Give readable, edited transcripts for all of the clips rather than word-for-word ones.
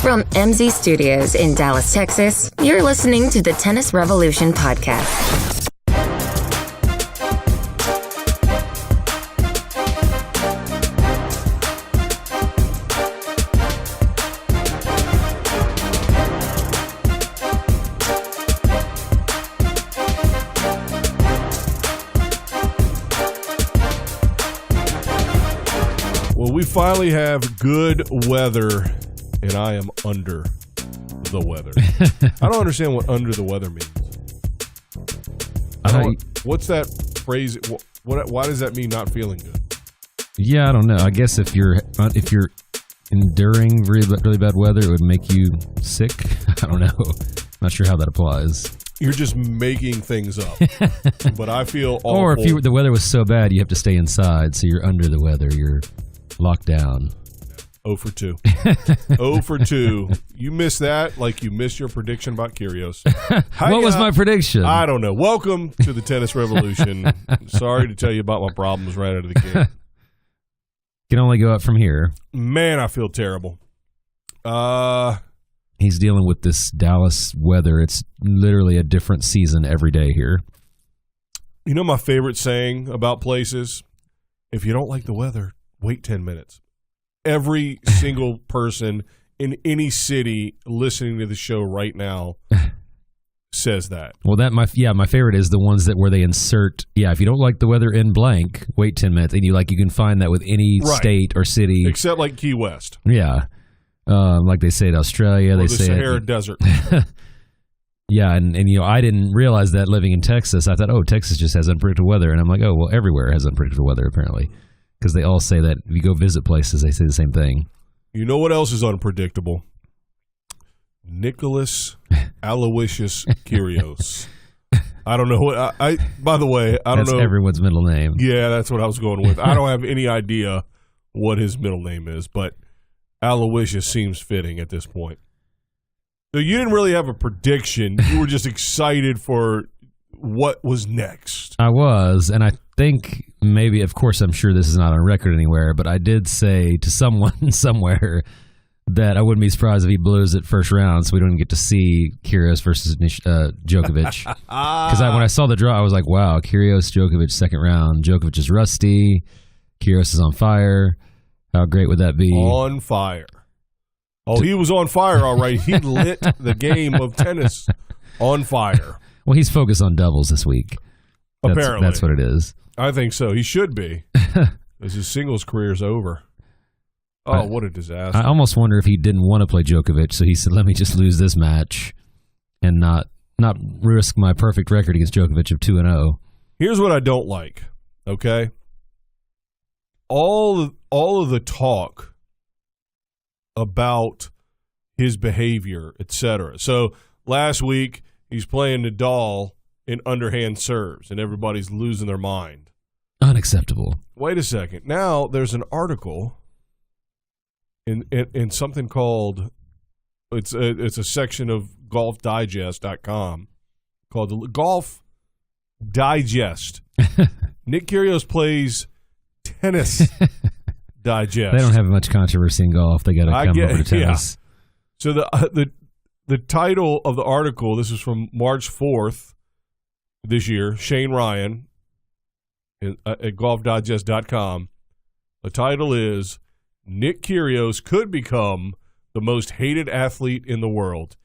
From MZ Studios in Dallas, Texas, you're listening to the Tennis Revolution podcast. Well, we finally have good weather, and I am under the weather. I don't understand what under the weather means. What's that phrase? Why does that mean not feeling good? Yeah, I don't know. I guess if you're enduring really bad weather, it would make you sick. I don't know. Not sure how that applies. You're just making things up. But I feel awful. Or if the weather was so bad, you have to stay inside, so you're under the weather. You're locked down. 0 for 2. 0 for 2. You missed that like you missed your prediction about Kyrgios. What was my prediction? I don't know. Welcome to the Tennis Revolution. Sorry to tell you about my problems right out of the gate. Can only go up from here. Man, I feel terrible. He's dealing with this Dallas weather. It's literally a different season every day here. You know my favorite saying about places? If you don't like the weather, wait 10 minutes. Every single person in any city listening to the show right now says that. Well, my favorite is the ones where they insert, if you don't like the weather in blank, wait 10 minutes. And you can find that with any state or city. Except like Key West. Yeah. Like they say in Australia. Or they the say Sahara Desert. Yeah, and I didn't realize that living in Texas. I thought, Texas just has unpredictable weather. And I'm like, well, everywhere has unpredictable weather apparently. Because they all say that if you go visit places, they say the same thing. You know what else is unpredictable? Nicholas Aloysius Kyrgios. I don't know what by the way, I don't know. That's everyone's middle name. Yeah, that's what I was going with. I don't have any idea what his middle name is, but Aloysius seems fitting at this point. So you didn't really have a prediction. You were just excited for what was next. I was, and I think maybe, of course, I'm sure this is not on record anywhere, but I did say to someone somewhere that I wouldn't be surprised if he blows it first round, so we don't get to see Kyrgios versus Djokovic. Because when I saw the draw, I was like, wow, Kyrgios, Djokovic, second round. Djokovic is rusty. Kyrgios is on fire. How great would that be? On fire. Oh, he was on fire, all right. He lit the game of tennis on fire. Well, he's focused on doubles this week. Apparently. That's what it is. I think so. He should be. Because his singles career is over. Oh, what a disaster. I almost wonder if he didn't want to play Djokovic, so he said, let me just lose this match and not risk my perfect record against Djokovic of 2-0. Here's what I don't like, okay? All of the talk about his behavior, etc. So last week, he's playing Nadal in underhand serves, and everybody's losing their mind. Unacceptable. Wait a second. Now there's an article in something called it's a section of golfdigest.com called the Golf Digest. Nick Kyrgios plays tennis digest. They don't have much controversy in golf. They got to come over to tennis. Yeah. So the title of the article, this is from March 4th this year, Shane Ryan at golfdigest.com. The title is Nick Kyrgios could become the most hated athlete in the world.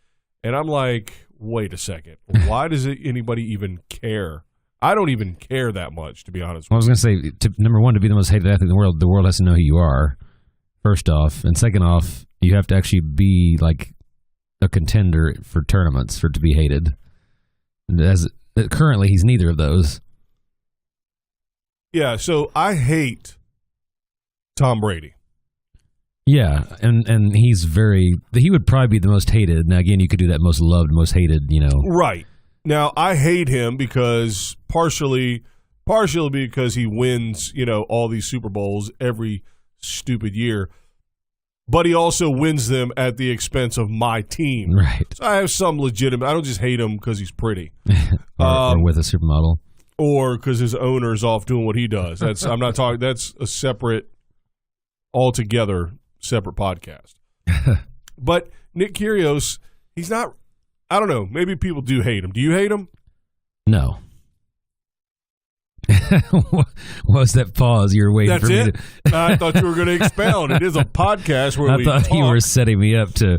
And I'm like, wait a second. Why does anybody even care? I don't even care that much, to be honest with you. I was going to say, number one, to be the most hated athlete in the world has to know who you are, first off. And second off, you have to actually be like a contender for tournaments for it to be hated. Currently, he's neither of those. Yeah, so I hate Tom Brady. Yeah, and he would probably be the most hated. Now, again, you could do that most loved, most hated, Right. Now, I hate him because partially because he wins, all these Super Bowls every stupid year. But he also wins them at the expense of my team. Right. So I have some legitimate – I don't just hate him because he's pretty. or with a supermodel. Or because his owner's off doing what he does. I'm not talking – that's a separate – altogether separate podcast. But Nick Kyrgios, he's not. I don't know. Maybe people do hate him. Do you hate him? No. What was that pause you were waiting That's for me it? I thought you were going to expound. It is a podcast where I we thought talk. you were setting me up to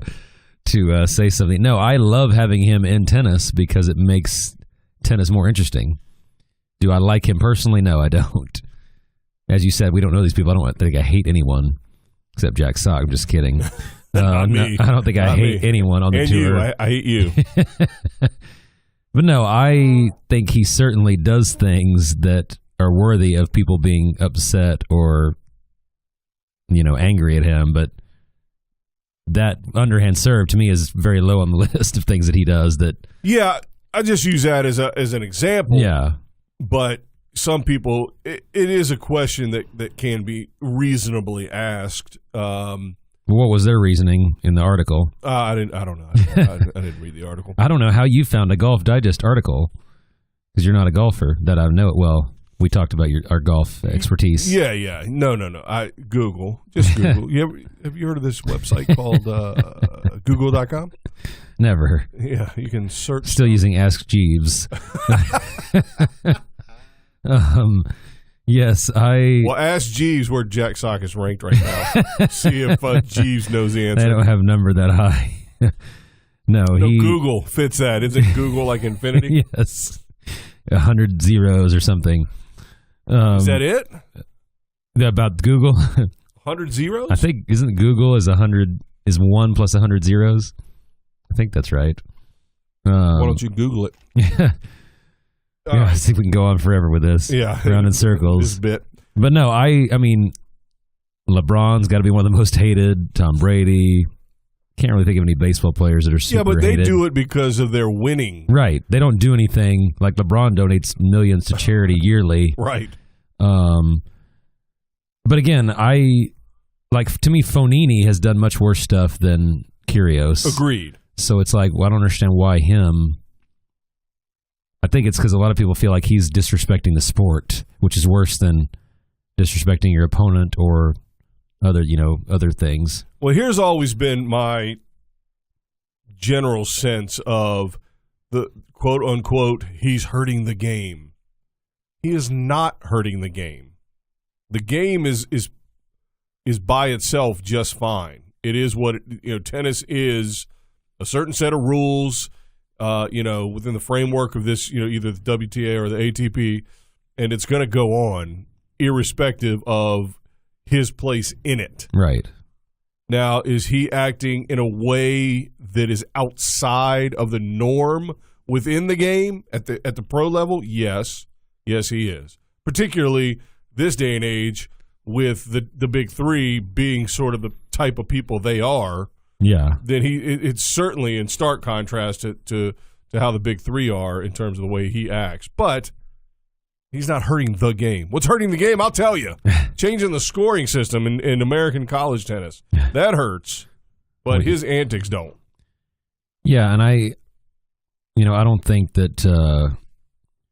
say something. No, I love having him in tennis because it makes tennis more interesting. Do I like him personally? No, I don't. As you said, we don't know these people. I don't think I hate anyone except Jack Sock. I'm just kidding. Not me. I don't think I Not hate me. anyone on the And tour. you. I hate you. But no, I think he certainly does things that are worthy of people being upset or, angry at him. But that underhand serve to me is very low on the list of things that he does. That Yeah, I just use that as an example. yeah, But some people, it is a question that can be reasonably asked. what was their reasoning in the article? I don't know. I didn't read the article. I don't know how you found a Golf Digest article because you're not a golfer. That I know it well. We talked about our golf expertise. Yeah. No. Google. Just Google. Have you heard of this website called Google.com? Never. Yeah, you can search. Still using Ask Jeeves. Yes, Well, ask Jeeves where Jack Sock is ranked right now. See if Jeeves knows the answer. They don't have a number that high. No, Google fits that. Isn't Google like infinity? Yes, 100 zeros or something. Is that it? About Google? 100 zeros? I think isn't Google is 1 plus 100 zeros? I think that's right. Why don't you Google it? Yeah. All right. I think we can go on forever with this. Yeah, round in circles. This bit. But no, I mean, LeBron's got to be one of the most hated. Tom Brady. Can't really think of any baseball players that are super Yeah, but they hated. do it because of their winning. Right. They don't do anything like LeBron donates millions to charity yearly. Right. But again, to me, Fonini has done much worse stuff than Kyrgios. Agreed. So it's like, well, I don't understand why him. I think it's because a lot of people feel like he's disrespecting the sport, which is worse than disrespecting your opponent or other things. Well, here's always been my general sense of the quote unquote, he's hurting the game. He is not hurting the game. The game is by itself just fine. It is what tennis is, a certain set of rules, within the framework of this, either the WTA or the ATP, and it's going to go on irrespective of his place in it. Right. Now, is he acting in a way that is outside of the norm within the game at the pro level? Yes, he is. Particularly this day and age, with the big three being sort of the type of people they are. Yeah. Then it's certainly in stark contrast to how the big three are in terms of the way he acts. But he's not hurting the game. What's hurting the game? I'll tell you. Changing the scoring system in American college tennis. That hurts. But his antics don't. Yeah, and I don't think that,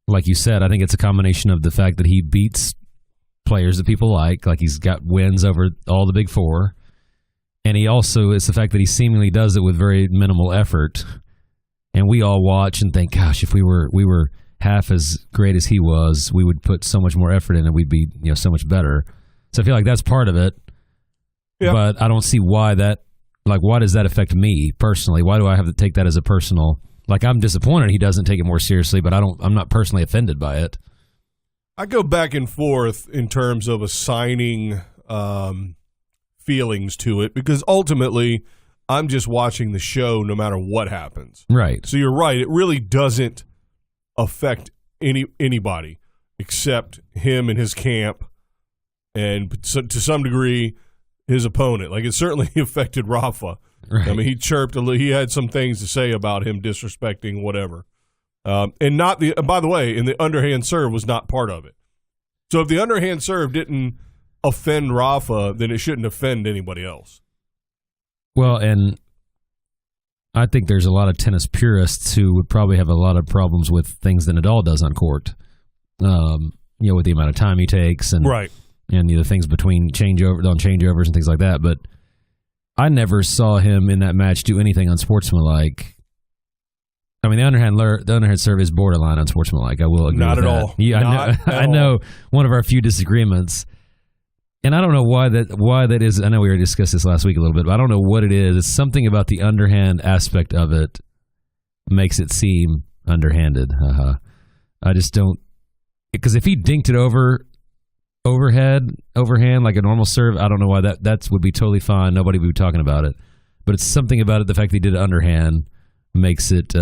like you said, I think it's a combination of the fact that he beats players that people like he's got wins over all the big four. And it's the fact that he seemingly does it with very minimal effort. And we all watch and think, gosh, if we were half as great as he was, we would put so much more effort in and we'd be, so much better. So I feel like that's part of it. Yeah. But I don't see why why does that affect me personally? Why do I have to take that as a personal, I'm disappointed he doesn't take it more seriously, but I'm not personally offended by it. I go back and forth in terms of assigning feelings to it because ultimately I'm just watching the show no matter what happens. Right. So you're right. It really doesn't affect anybody except him and his camp and to some degree his opponent. It certainly affected Rafa. Right. I mean, he chirped he had some things to say about him disrespecting whatever. And by the way, the underhand serve was not part of it. So if the underhand serve didn't offend Rafa, then it shouldn't offend anybody else. Well, and I think there's a lot of tennis purists who would probably have a lot of problems with things that Nadal does on court. With the amount of time he takes and right, and the things between changeovers and things like that. But I never saw him in that match do anything unsportsmanlike. I mean, the underhand serve is borderline unsportsmanlike. I will agree Not with at that. all. Yeah, I know one of our few disagreements, and I don't know why that is. I know we already discussed this last week a little bit, but I don't know what it is. It's something about the underhand aspect of it makes it seem underhanded. I just don't, because if he dinked it overhand like a normal serve, I don't know why that would be totally fine. Nobody would be talking about it. But it's something about it. The fact that he did it underhand makes it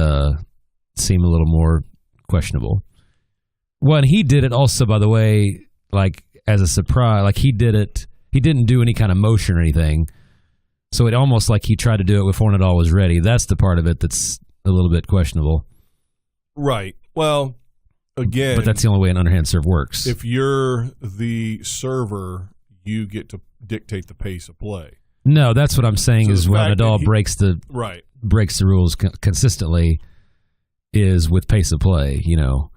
seem a little more questionable. Well, and he did it also, by the way, like as a surprise. Like he did it. He didn't do any kind of motion or anything. So it almost like he tried to do it before Nadal was ready. That's the part of it that's a little bit questionable. Right. Well, again, but that's the only way an underhand serve works. If you're the server, you get to dictate the pace of play. No, that's what I'm saying. So is when Nadal breaks the rules consistently is with pace of play, you know.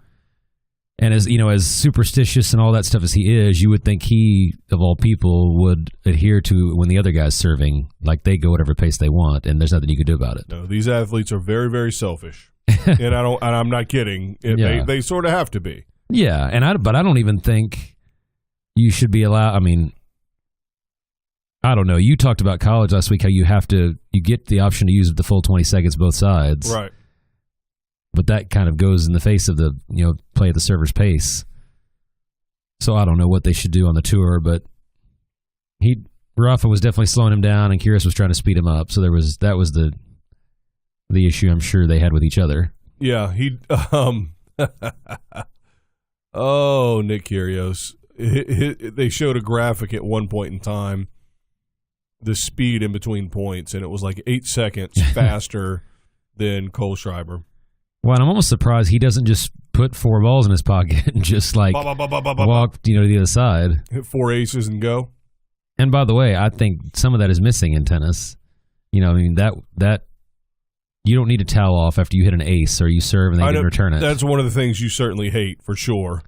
And as superstitious and all that stuff as he is, you would think he, of all people, would adhere to when the other guy's serving, like they go whatever pace they want, and there's nothing you can do about it. No, these athletes are very, very selfish, and I'm not kidding. They sort of have to be. Yeah, but I don't even think you should be allowed. I mean, I don't know. You talked about college last week, how you get the option to use the full 20 seconds both sides, right? But that kind of goes in the face of the play at the server's pace. So I don't know what they should do on the tour, but Rafa was definitely slowing him down, and Kyrgios was trying to speed him up. So that was the issue I'm sure they had with each other. Yeah, oh, Nick Kyrgios. They showed a graphic at one point in time, the speed in between points, and it was like 8 seconds faster than Kohlschreiber. Well, and I'm almost surprised he doesn't just put 4 balls in his pocket and just like walk to the other side. Hit 4 aces and go. And by the way, I think some of that is missing in tennis. I mean, that you don't need to towel off after you hit an ace or you serve and they didn't return it. That's one of the things you certainly hate, for sure.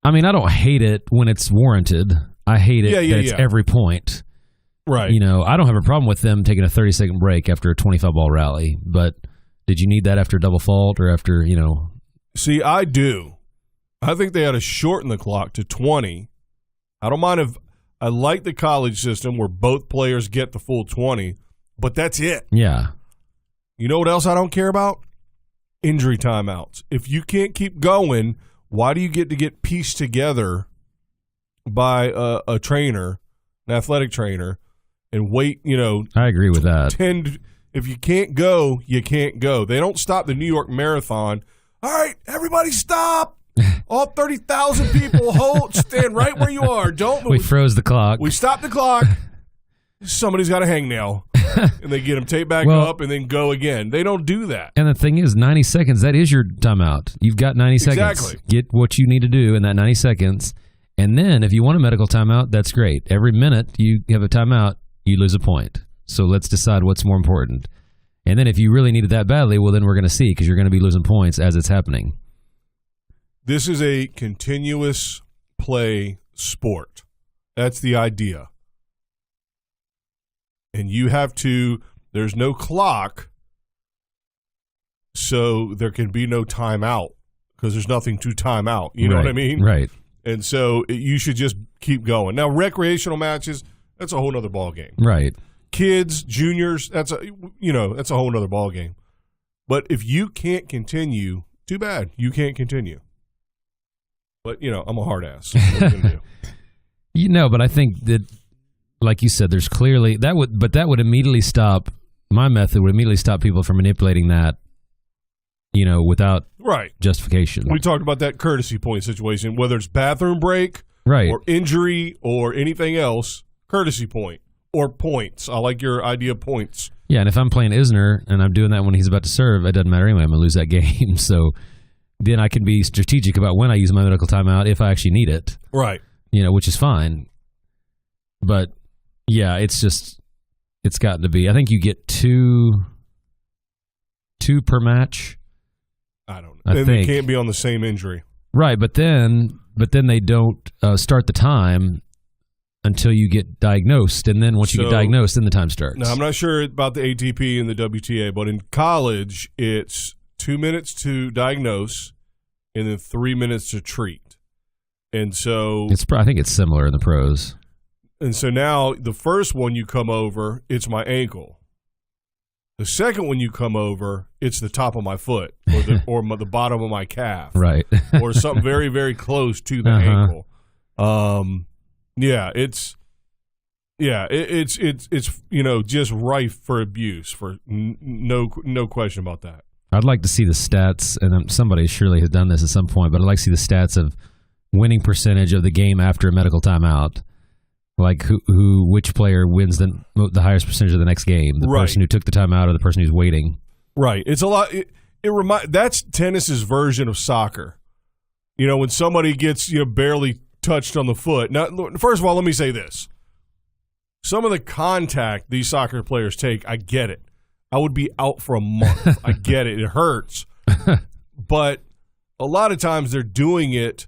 I mean, I don't hate it when it's warranted. I hate it that it's every point. Right. I don't have a problem with them taking a 30-second break after a 25-ball rally, but did you need that after a double fault or after, See, I do. I think they ought to shorten the clock to 20. I don't mind if I like the college system where both players get the full 20, but that's it. Yeah. You know what else I don't care about? Injury timeouts. If you can't keep going, why do you get pieced together by a trainer, an athletic trainer, and wait, I agree with that. If you can't go, you can't go. They don't stop the New York Marathon. All right, everybody stop. All 30,000 people stand right where you are. Don't move. We froze the clock. We stopped the clock. Somebody's got a hangnail. And they get them taped back up and then go again. They don't do that. And the thing is, 90 seconds, that is your timeout. You've got 90 seconds. Exactly. Get what you need to do in that 90 seconds. And then if you want a medical timeout, that's great. Every minute you have a timeout, you lose a point. So let's decide what's more important. And then if you really need it that badly, well, then we're going to see, because you're going to be losing points as it's happening. This is a continuous play sport. That's the idea. And you have to, there's no clock, so there can be no timeout because there's nothing to time out. You know what I mean? Right. And so you should just keep going. Now, recreational matches, that's a whole other ballgame. Right. Kids, juniors, that's a whole other ballgame. But if you can't continue, too bad. You can't continue. But, I'm a hard ass. What are you going to do? But I think that, like you said, there's clearly that would immediately stop. My method would immediately stop people from manipulating that, without justification. We talked about that courtesy point situation, whether it's bathroom break, or injury, or anything else. Courtesy point or points. I like your idea of points. Yeah, and if I'm playing Isner and I'm doing that when he's about to serve, it doesn't matter anyway. I'm going to lose that game. So then I can be strategic about when I use my medical timeout if I actually need it. Right. Which is fine. But yeah, it's gotten to be. I think you get two per match. I don't know. And they can't be on the same injury. Right, but then they don't start the time until you get diagnosed, and then once you get diagnosed, then the time starts. Now, I'm not sure about the ATP and the WTA, but in college, it's 2 minutes to diagnose and then 3 minutes to treat. And so I think it's similar in the pros. And so now the first one you come over, it's my ankle. The second one you come over, it's the top of my foot or the bottom of my calf. Right. Or something very, very close to the ankle. It's just rife for abuse, for no question about that. I'd like to see the stats, and somebody surely has done this at some point, but I'd like to see the stats of winning percentage of the game after a medical timeout. Like which player wins the highest percentage of the next game? The person who took the timeout or the person who's waiting? Right. It's a lot. That's tennis's version of soccer. You know, when somebody gets barely touched on the foot. Now, first of all, let me say this: some of the contact these soccer players take, I get it. I would be out for a month. I get it. It hurts, but a lot of times they're doing it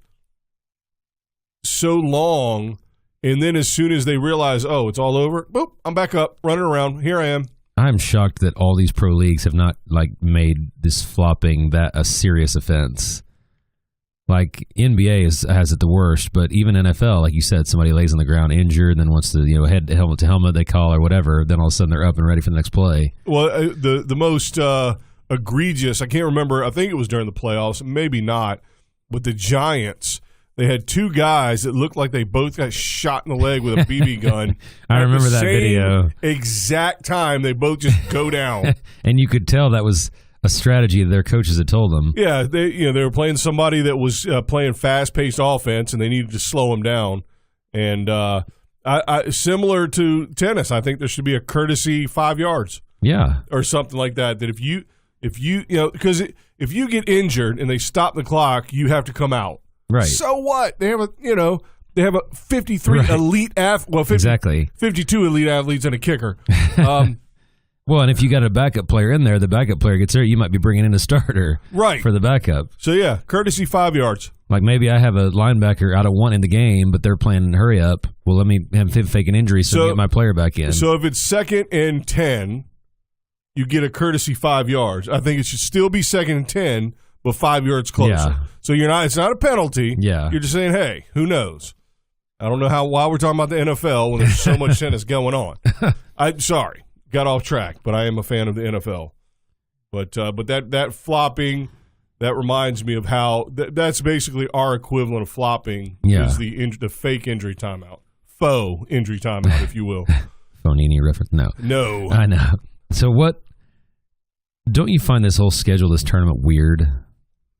so long. And then as soon as they realize, oh, it's all over, boop, I'm back up, running around. Here I am. I'm shocked that all these pro leagues have not made this flopping that a serious offense. Like NBA has it the worst, but even NFL, like you said, somebody lays on the ground injured, and then wants to head helmet to helmet they call or whatever, then all of a sudden they're up and ready for the next play. Well, the most egregious, I can't remember. I think it was during the playoffs, maybe not, but the Giants. They had two guys that looked like they both got shot in the leg with a BB gun. I remember that video. Exact time they both just go down. And you could tell that was a strategy that their coaches had told them. Yeah, they were playing somebody that was playing fast-paced offense, and they needed to slow them down. And similar to tennis, I think there should be a courtesy 5 yards. Yeah, or something like that. That if you because if you get injured and they stop the clock, you have to come out. Right. So what? They have a 53 elite athlete. Well, 52 elite athletes and a kicker. Well, and if you got a backup player in there, the backup player gets hurt, you might be bringing in a starter for the backup. So, yeah, courtesy 5 yards. Like maybe I have a linebacker out of one in the game, but they're playing hurry up. Well, let me have him fake an injury so get my player back in. So if it's 2nd and 10, you get a courtesy 5 yards. I think it should still be 2nd and 10, but 5 yards closer. Yeah. So it's not a penalty. Yeah. You're just saying, hey, who knows? I don't know why we're talking about the NFL when there's so much tennis going on. I'm sorry. Got off track, but I am a fan of the NFL. But that flopping, that reminds me of how that's basically our equivalent of flopping is the fake injury timeout. Faux injury timeout, if you will. Phonini reference? No. I know. So what, don't you find this whole schedule, this tournament weird?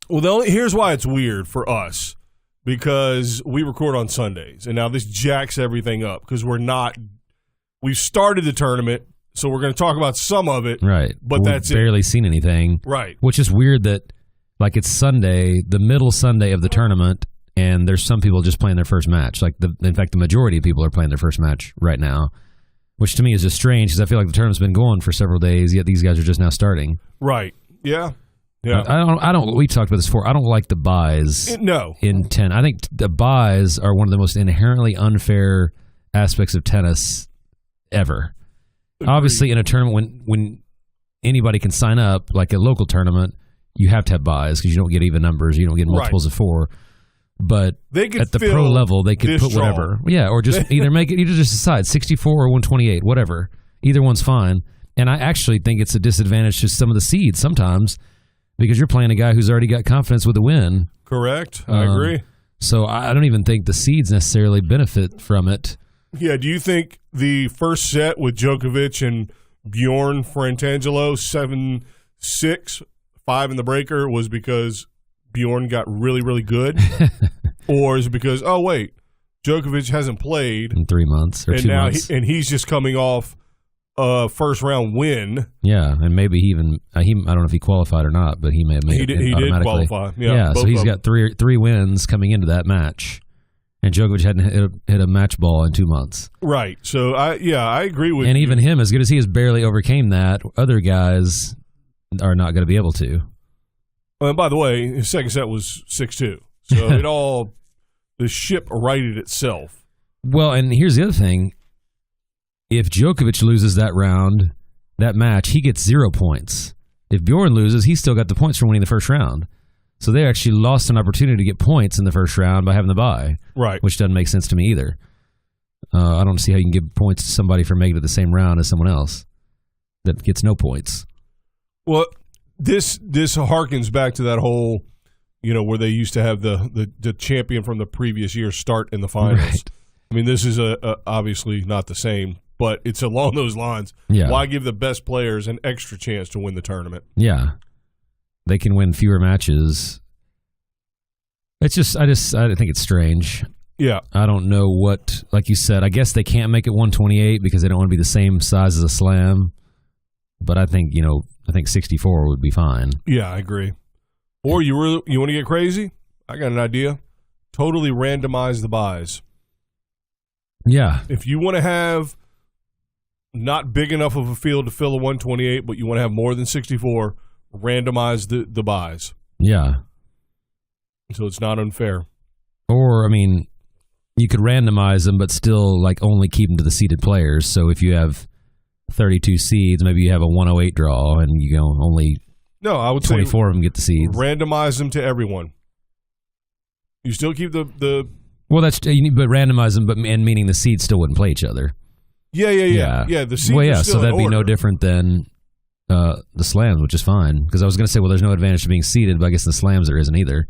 Well, here's why it's weird for us. Because we record on Sundays, and now this jacks everything up because we've started the tournament, so we're going to talk about some of it. Right. But that's barely seen anything. Right. Which is weird that, it's Sunday, the middle Sunday of the tournament, and there's some people just playing their first match. In fact, the majority of people are playing their first match right now, which to me is just strange because I feel like the tournament's been going for several days, yet these guys are just now starting. Right. Yeah. Yeah. I don't. We talked about this before. I don't like the buys. In 10, I think the buys are one of the most inherently unfair aspects of tennis ever. Agreed. Obviously, in a tournament when anybody can sign up, like a local tournament, you have to have buys because you don't get even numbers. You don't get multiples of 4. But at the pro level, they could put whatever. Yeah, or just either just decide 64 or 128, whatever. Either one's fine. And I actually think it's a disadvantage to some of the seeds sometimes. Because you're playing a guy who's already got confidence with a win. Correct. I agree. So I don't even think the seeds necessarily benefit from it. Yeah. Do you think the first set with Djokovic and Bjorn Frantangelo, 7-6, 5 in the breaker, was because Bjorn got really, really good? Or is it because, Djokovic hasn't played in 3 months or 2 months. And he's just coming off a first-round win. Yeah, and maybe he even I don't know if he qualified or not, but he may have made it. He did qualify. Yeah, so he's got three wins coming into that match, and Djokovic hadn't hit a match ball in 2 months. Right. So I agree with you. And even him, as good as he has, barely overcame that. Other guys are not going to be able to. And by the way, his second set was 6-2. So the ship righted itself. Well, and here's the other thing. If Djokovic loses that match, he gets 0 points. If Bjorn loses, he's still got the points for winning the first round. So they actually lost an opportunity to get points in the first round by having the bye. Right. Which doesn't make sense to me either. I don't see how you can give points to somebody for making it the same round as someone else that gets no points. Well, this harkens back to that whole, where they used to have the champion from the previous year start in the finals. Right. I mean, this is obviously not the same, but it's along those lines. Yeah. Why give the best players an extra chance to win the tournament? Yeah. They can win fewer matches. It's just, I think it's strange. Yeah. I don't know what, like you said, I guess they can't make it 128 because they don't want to be the same size as a slam. But I think, I think 64 would be fine. Yeah, I agree. Or you want to get crazy? I got an idea. Totally randomize the buys. Yeah. If you want to have not big enough of a field to fill a 128, but you want to have more than 64, randomize the buys. Yeah. So it's not unfair. Or, I mean, you could randomize them, but still, only keep them to the seeded players. So if you have 32 seeds, maybe you have a 108 draw, and only I would 24 of them get the seeds. Randomize them to everyone. You still keep the Well, but randomize them, and meaning the seeds still wouldn't play each other. Yeah. The seeds. Well, yeah. Still So that'd in be order. no different than the slams, which is fine. Because I was going to say, well, there's no advantage to being seeded, but I guess in the slams there isn't either,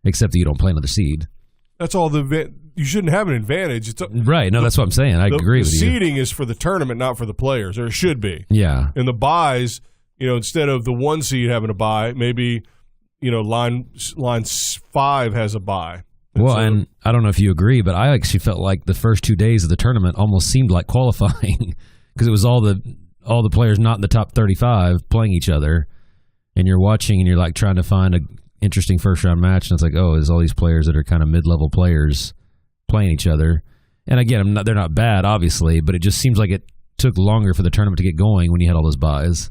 except that you don't play another seed. That's all you shouldn't have an advantage. Right. No, that's what I'm saying. I agree with you. The seeding is for the tournament, not for the players, or it should be. Yeah. And the buys, instead of the one seed having a bye, maybe, line 5 has a bye. And I don't know if you agree, but I actually felt like the first 2 days of the tournament almost seemed like qualifying because it was all the players not in the top 35 playing each other, and you're watching and you're trying to find an interesting first round match, and it's there's all these players that are kind of mid-level players playing each other. And again, they're not bad, obviously, but it just seems like it took longer for the tournament to get going when you had all those buys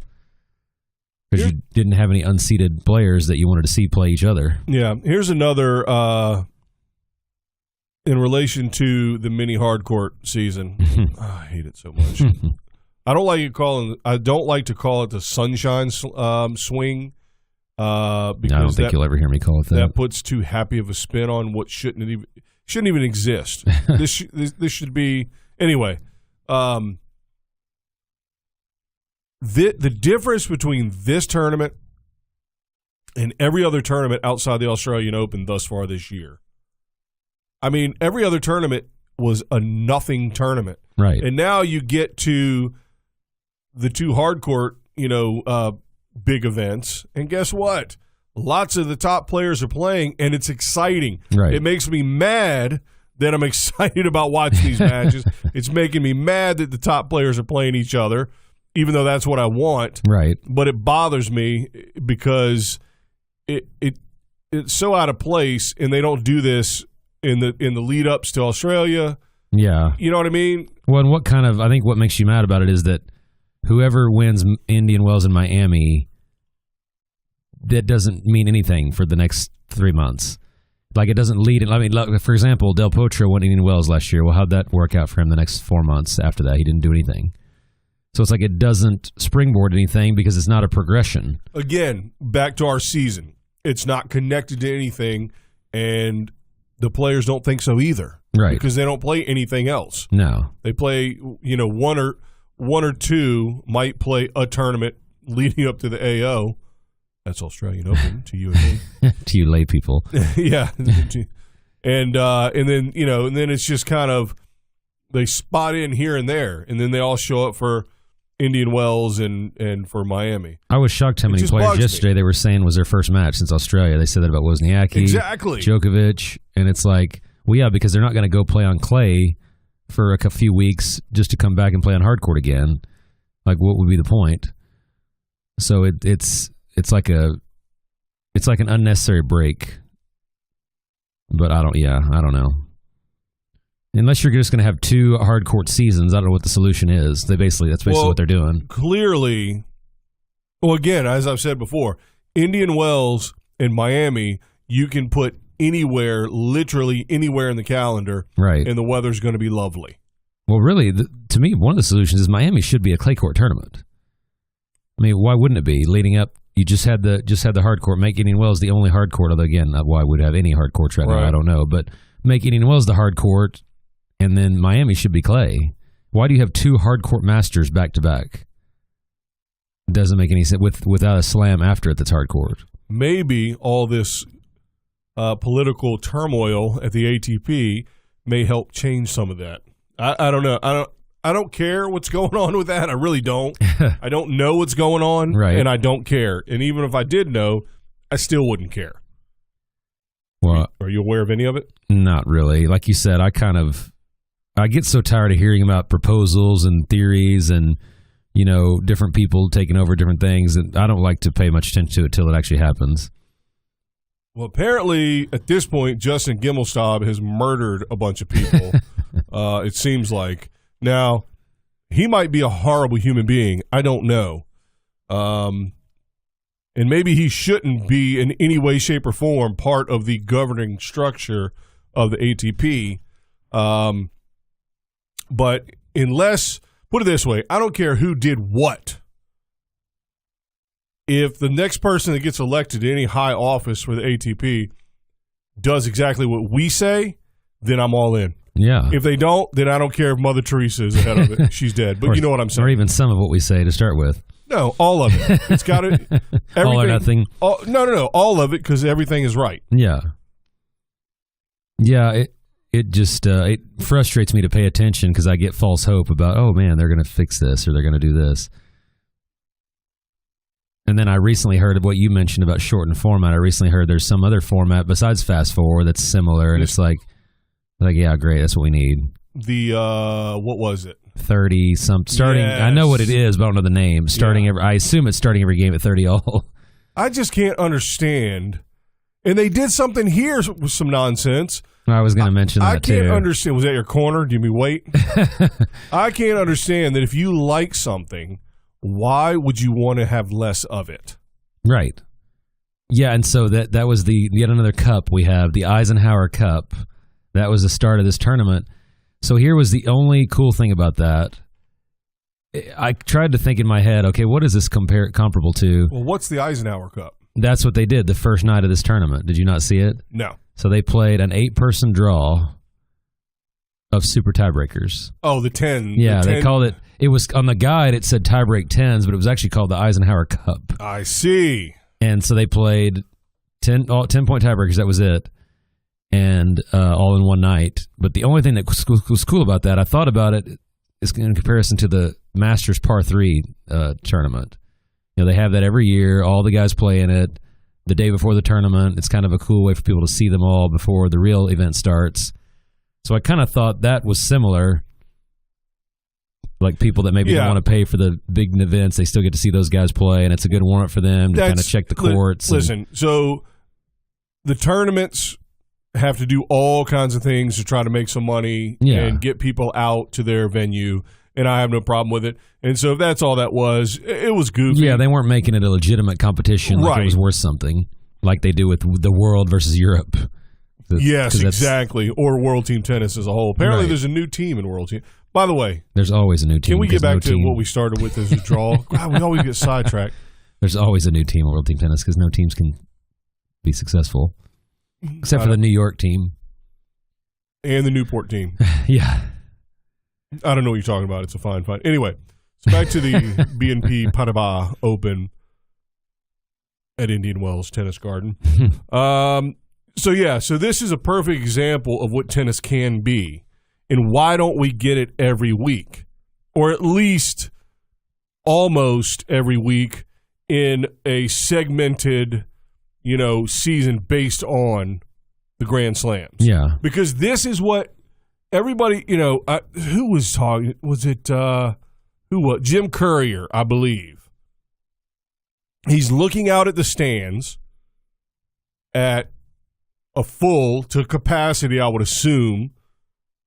because you didn't have any unseeded players that you wanted to see play each other. Yeah. Here's another in relation to the mini hardcourt season. I hate it so much. I don't like to call it the sunshine swing. Because I don't think you'll ever hear me call it that. That puts too happy of a spin on what shouldn't even exist. This should be anyway. The difference between this tournament and every other tournament outside the Australian Open thus far this year. I mean, every other tournament was a nothing tournament, right? And now you get to the two hardcourt, big events, and guess what? Lots of the top players are playing, and it's exciting. Right. It makes me mad that I'm excited about watching these matches. It's making me mad that the top players are playing each other, even though that's what I want. Right. But it bothers me because it's so out of place, and they don't do this in the lead ups to Australia. Yeah. You know what I mean? Well, and I think what makes you mad about it is that whoever wins Indian Wells in Miami, that doesn't mean anything for the next 3 months. It doesn't lead. I mean, for example, Del Potro won Indian Wells last year. Well, how'd that work out for him the next 4 months after that? He didn't do anything. So it's it doesn't springboard anything because it's not a progression. Again, back to our season. It's not connected to anything, and the players don't think so either. Right. Because they don't play anything else. No. They play, one or two might play a tournament leading up to the AO. That's Australian Open to you and me. To you lay people. Yeah. And then it's just kind of they spot in here and there, and then they all show up for Indian Wells and for Miami. I was shocked how many players yesterday they were saying was their first match since Australia. They said that about Wozniacki, exactly, Djokovic, and it's because they're not going to go play on clay for a few weeks just to come back and play on hardcourt again. What would be the point? So it's like an unnecessary break. But I don't know. Unless you're just going to have 2 hardcourt seasons, I don't know what the solution is. That's basically what they're doing. Clearly, again, as I've said before, Indian Wells and Miami, you can put anywhere, literally anywhere in the calendar, Right. and the weather's going to be lovely. Well, really, to me, one of the solutions is Miami should be a clay court tournament. I mean, why wouldn't it be? Leading up, you just had the hard court. Make Indian Wells the only hard court, although, again, why would have any hard courts right now, I don't know. But make Indian Wells the hard court, and then Miami should be clay. Why do you have 2 hard court Masters back-to-back? It doesn't make any sense without a slam after it that's hard court. Maybe all this political turmoil at the ATP may help change some of that. I don't know. I don't care what's going on with that. I really don't. I don't know what's going on, right. And I don't care. And even if I did know, I still wouldn't care. Well, are you aware of any of it? Not really. Like you said, I get so tired of hearing about proposals and theories and, different people taking over different things, and I don't like to pay much attention to it till it actually happens. Well, apparently, at this point, Justin Gimelstob has murdered a bunch of people, it seems like. Now, he might be a horrible human being. I don't know. And maybe he shouldn't be in any way, shape, or form part of the governing structure of the ATP. But unless, put it this way, I don't care who did what. If the next person that gets elected to any high office for the ATP does exactly what we say, then I'm all in. Yeah. If they don't, then I don't care if Mother Teresa is ahead of it. She's dead. But you know what I'm saying. Or even some of what we say to start with. No, all of it. It's got to. All or nothing. No. All of it, because everything is right. Yeah. Yeah, it just it frustrates me to pay attention because I get false hope about, oh, man, they're going to fix this or they're going to do this. And then I recently heard of what you mentioned about shortened format. I recently heard there's some other format besides Fast Forward that's similar, and it's like, yeah, great, that's what we need. The, what was it? 30 some starting. Yes. I know what it is, but I don't know the name. Starting I assume it's starting every game at 30 all. I just can't understand. And they did something here with some nonsense. I was going to mention that too. I can't understand. Was that your corner? Do you mean wait? I can't understand that if you like something, why would you want to have less of it? Right. Yeah, and so that was yet another cup we have, the Eisenhower Cup. That was the start of this tournament. So here was the only cool thing about that. I tried to think in my head, okay, what is this comparable to? Well, what's the Eisenhower Cup? That's what they did the first night of this tournament. Did you not see it? No. So they played an 8-person draw of super tiebreakers. Oh, the 10. Yeah, the 10. They called it was on the guide, it said tiebreak 10s, but it was actually called the Eisenhower Cup. I see. And so they played 10-point tiebreakers. That was it. And all in one night. But the only thing that was cool about that, I thought about it, is in comparison to the Masters Par 3 tournament. They have that every year. All the guys play in it the day before the tournament. It's kind of a cool way for people to see them all before the real event starts. So I kind of thought that was similar. Like people that maybe don't want to pay for the big events, they still get to see those guys play, and it's a good warrant for them to kind of check the courts. Listen, so the tournaments have to do all kinds of things to try to make some money and get people out to their venue, and I have no problem with it. And so if that's all that was, it was goofy. Yeah, they weren't making it a legitimate competition like it was worth something, like they do with the World versus Europe. Yes, exactly. Or World Team Tennis as a whole. Apparently there's a new team in World Team. By the way, there's always a new team. Can we get back to what we started with as a draw? God, we always get sidetracked. There's always a new team in World Team Tennis because no teams can be successful. Except for the New York team. And the Newport team. Yeah. I don't know what you're talking about. It's a fine fight. Anyway, so back to the BNP Paribas Open at Indian Wells Tennis Garden. So this is a perfect example of what tennis can be. And why don't we get it every week? Or at least almost every week in a segmented season based on the Grand Slams. Yeah. Because this is what everybody, who was talking? Was it, Jim Courier, I believe. He's looking out at the stands at a full to capacity, I would assume,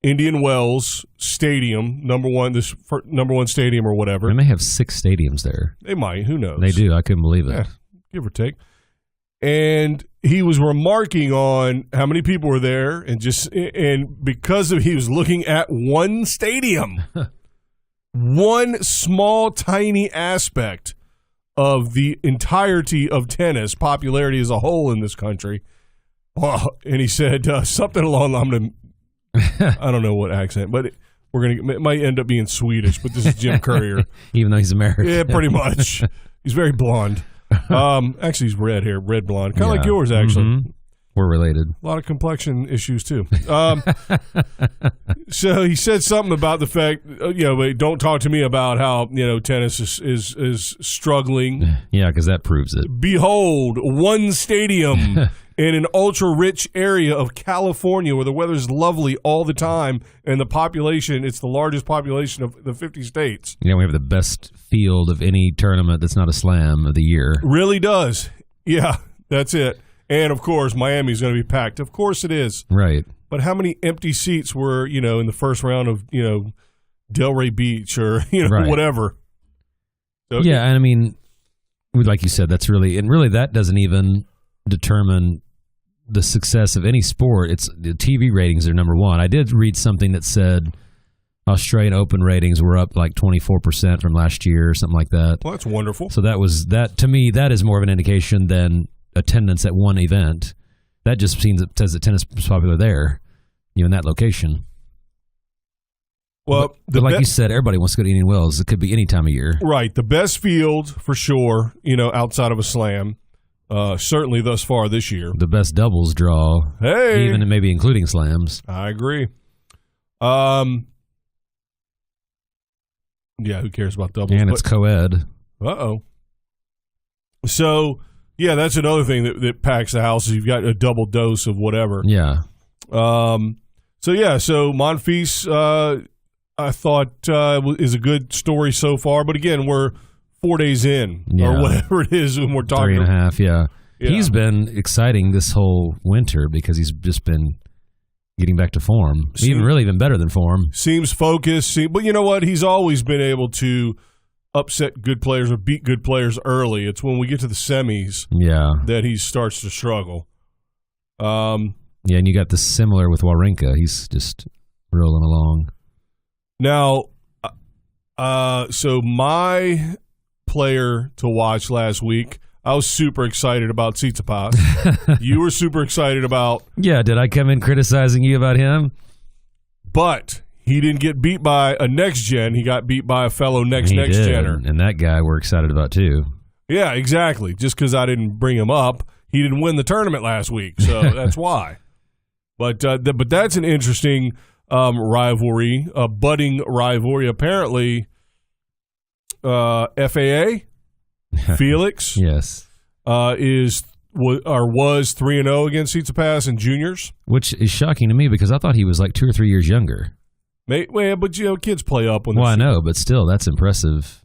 Indian Wells Stadium, number one stadium or whatever. They may have 6 stadiums there. They might. Who knows? They do. I couldn't believe it. Yeah, give or take. And he was remarking on how many people were there, and because he was looking at one stadium, one small, tiny aspect of the entirety of tennis popularity as a whole in this country. And he said something along the line. I don't know what accent, but it might end up being Swedish. But this is Jim Courier, even though he's American. Yeah, pretty much. He's very blonde. Actually, he's red hair, red blonde, kind of like yours. Actually, we're related. A lot of complexion issues too. So he said something about the fact, don't talk to me about how tennis is struggling. Yeah, because that proves it. Behold, one stadium in an ultra-rich area of California where the weather's lovely all the time, and the population, it's the largest population of the 50 states. We have the best field of any tournament that's not a slam of the year. Really does. Yeah, that's it. And, of course, Miami's going to be packed. Of course it is. Right. But how many empty seats were, in the first round of, Delray Beach or, right. whatever? So, yeah, and I mean, like you said, that's really that doesn't even determine the success of any sport. It's the TV ratings are number one. I did read something that said Australian Open ratings were up like 24% from last year or something like that. Well, that's wonderful. So to me, that is more of an indication than attendance at one event. That just says that tennis is popular there, in that location. Well, but like you said, everybody wants to go to Indian Wells. It could be any time of year. Right. The best field for sure, outside of a slam. Certainly thus far this year. The best doubles draw. Hey. Even maybe including slams. I agree. Yeah, who cares about doubles? And it's co-ed. Uh-oh. So, yeah, that's another thing that packs the house is you've got a double dose of whatever. Yeah. So Monfils, I thought is a good story so far. But again, we're 4 days in or whatever it is when we're talking. 3.5, yeah. He's been exciting this whole winter because he's just been getting back to form. Even better than form. Seems focused. But you know what? He's always been able to upset good players or beat good players early. It's when we get to the semis that he starts to struggle. And you got the similar with Wawrinka. He's just rolling along. Now, so my player to watch last week, I was super excited about Tsitsipas. You were super excited about... Yeah, did I come in criticizing you about him? But he didn't get beat by a next-gen. He got beat by a fellow next-genner. And that guy we're excited about, too. Yeah, exactly. Just because I didn't bring him up, he didn't win the tournament last week, so that's why. But that's an interesting rivalry, a budding rivalry. Apparently, FAA, Felix, yes, was 3-0 against Tsitsipas in juniors, which is shocking to me because I thought he was like 2 or 3 years younger. Well, but kids play up when. Well, I know, but still, that's impressive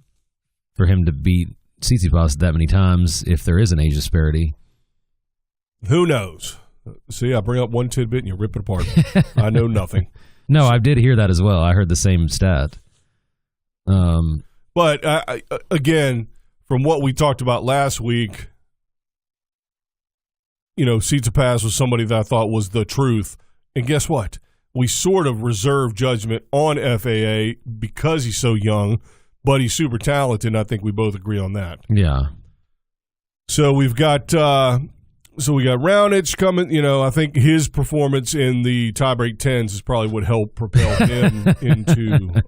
for him to beat Tsitsipas that many times. If there is an age disparity, who knows? See, I bring up one tidbit and you rip it apart. I know nothing. No, I did hear that as well. I heard the same stat. But again, from what we talked about last week, Tsitsipas was somebody that I thought was the truth. And guess what? We sort of reserve judgment on FAA because he's so young, but he's super talented, and I think we both agree on that. Yeah. So we've got... So we got Raonic coming. I think his performance in the tiebreak 10s is probably what helped propel him into.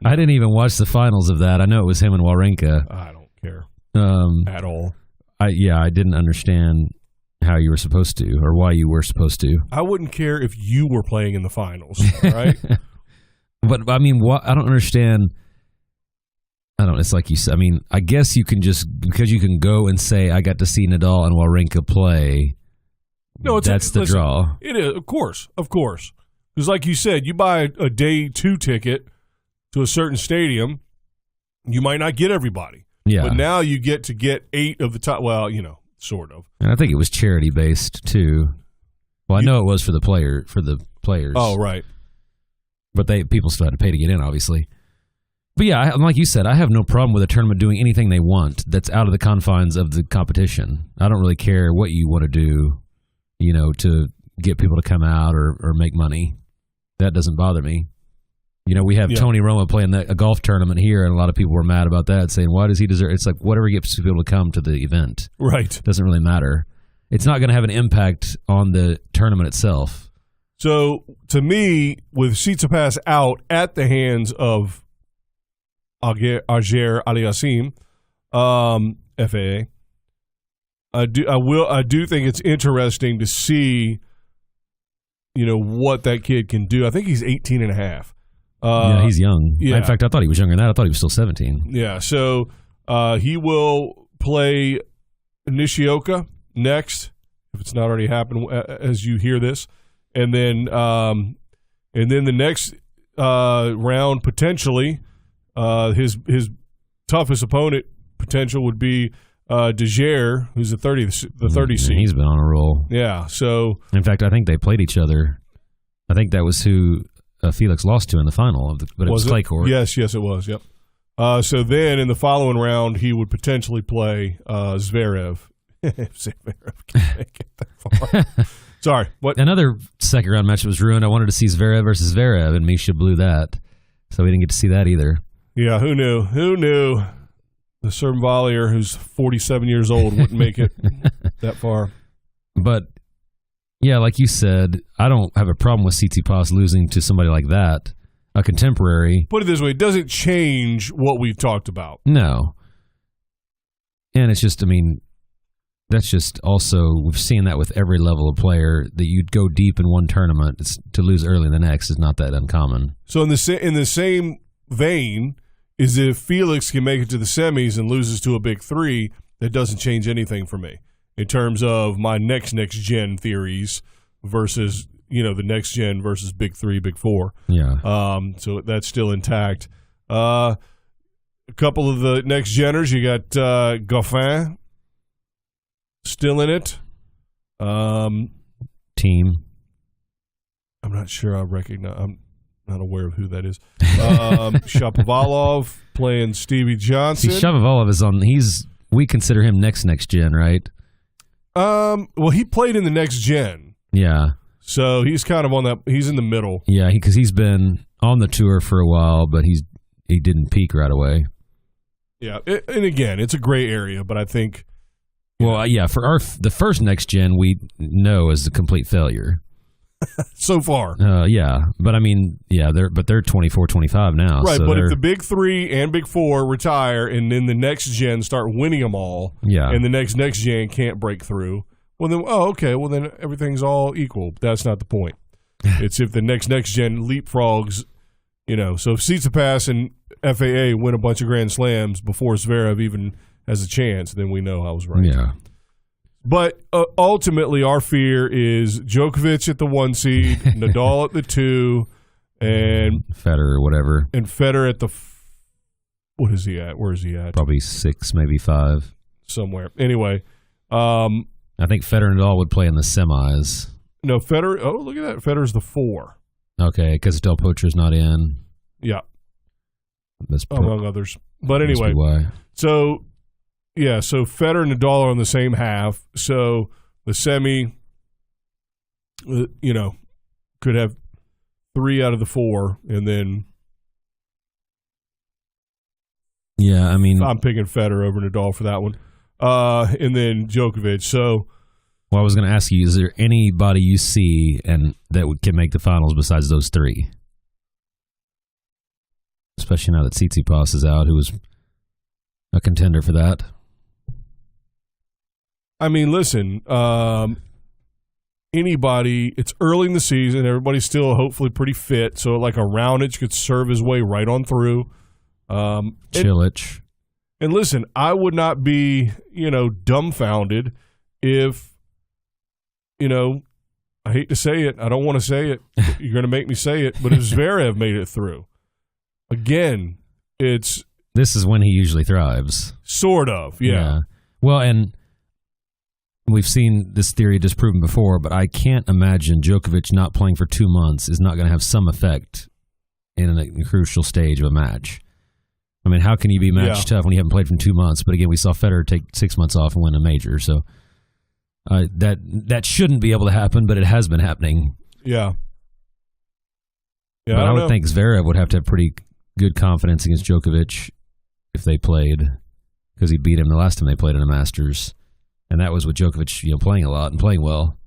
I didn't even watch the finals of that. I know it was him and Wawrinka. I don't care at all. I didn't understand how you were supposed to or why you were supposed to. I wouldn't care if you were playing in the finals, right? But I mean, I don't understand. It's like you said. I mean, I guess you can because you can go and say, I got to see Nadal and Wawrinka play. No, that's the draw. It is, of course. Because like you said, you buy a day 2 ticket to a certain stadium, you might not get everybody. Yeah. But now you get 8 of the top. Well, sort of. And I think it was charity based too. Well, I know it was for the players. Oh, right. But people still had to pay to get in, obviously. But yeah, like you said, I have no problem with a tournament doing anything they want that's out of the confines of the competition. I don't really care what you want to do, to get people to come out or make money. That doesn't bother me. We have Tony Romo playing a golf tournament here, and a lot of people were mad about that, saying, why does he deserve? It's like, whatever gets people to come to the event. Right. Doesn't really matter. It's not going to have an impact on the tournament itself. So, to me, with Tsitsipas out at the hands of Auger Aliassime, FAA, I do think it's interesting to see, what that kid can do. I think he's 18 and a half. Yeah, he's young. Yeah. In fact, I thought he was younger than that. I thought he was still 17. Yeah, so he will play Nishioka next, if it's not already happened as you hear this. And then the next round, potentially, his toughest opponent potential would be De Gea, who's the 30 seed. He's been on a roll. Yeah, so... In fact, I think they played each other. I think that was who Felix lost to in the final, but it was clay court. Yes, it was, yep. So then in the following round, he would potentially play Zverev. Zverev can't make it that far. Sorry. What? Another second round match was ruined. I wanted to see Zverev versus Zverev, and Misha blew that. So we didn't get to see that either. Yeah, who knew? Who knew the Serb volleyer who's 47 years old wouldn't make it that far? But, yeah, like you said, I don't have a problem with Tsitsipas losing to somebody like that, a contemporary. Put it this way, it doesn't change what we've talked about. No. And it's just, that's just also, we've seen that with every level of player, that you'd go deep in one tournament. To lose early in the next is not that uncommon. So in the same vein, is if Felix can make it to the semis and loses to a big three, that doesn't change anything for me in terms of my next gen theories versus, the next gen versus big three, big four. Yeah. So that's still intact. A couple of the next geners, you got Goffin still in it. Team. I'm not sure I recognize. I'm not aware of who that is. Shapovalov playing Stevie Johnson. See, Shapovalov is on. We consider him next gen, right? Well, he played in the next gen. Yeah. So he's kind of on that. He's in the middle. Yeah, because he's been on the tour for a while, but he didn't peak right away. Yeah, and again, it's a gray area, but I think. Well, yeah, for the first next gen, we know is a complete failure. So far. Yeah, but they're 24, 25 now. Right, so but if the big three and big four retire and then the next gen start winning them all, and the next gen can't break through, well then everything's all equal. That's not the point. It's if the next gen leapfrogs, so if Tsitsipas and FAA win a bunch of Grand Slams before Zverev even has a chance, then we know I was right. Yeah. But ultimately, our fear is Djokovic at the 1 seed, Nadal at the 2, and Federer or whatever. And Federer at the what is he at? Where is he at? Probably 6, maybe 5. Somewhere. Anyway. I think Federer and Nadal would play in the semis. No, Federer. Oh, look at that. Federer's the 4. Okay, because Del Potro's not in. Yeah. That's among others. But anyway. Why. So... Yeah, so Federer and Nadal are on the same half. So the semi, could have 3 out of the 4, and then. Yeah, I'm picking Federer over Nadal for that one, and then Djokovic. So. Well, I was going to ask you: is there anybody you see and that can make the finals besides those 3? Especially now that Tsitsipas is out, who was a contender for that. Listen, anybody, it's early in the season. Everybody's still hopefully pretty fit. So, like a Raonic could serve his way right on through. Cilic. And listen, I would not be, dumbfounded if, I hate to say it. I don't want to say it. You're going to make me say it. But if Zverev made it through, again, this is when he usually thrives. Sort of, yeah. Well, and we've seen this theory disproven before, but I can't imagine Djokovic not playing for 2 months is not going to have some effect in a crucial stage of a match. I mean, how can you be match tough when you haven't played for 2 months? But again, we saw Federer take 6 months off and win a major. So that shouldn't be able to happen, but it has been happening. Yeah. But I would think Zverev would have to have pretty good confidence against Djokovic if they played, because he beat him the last time they played in a Masters. And that was with Djokovic, playing a lot and playing well.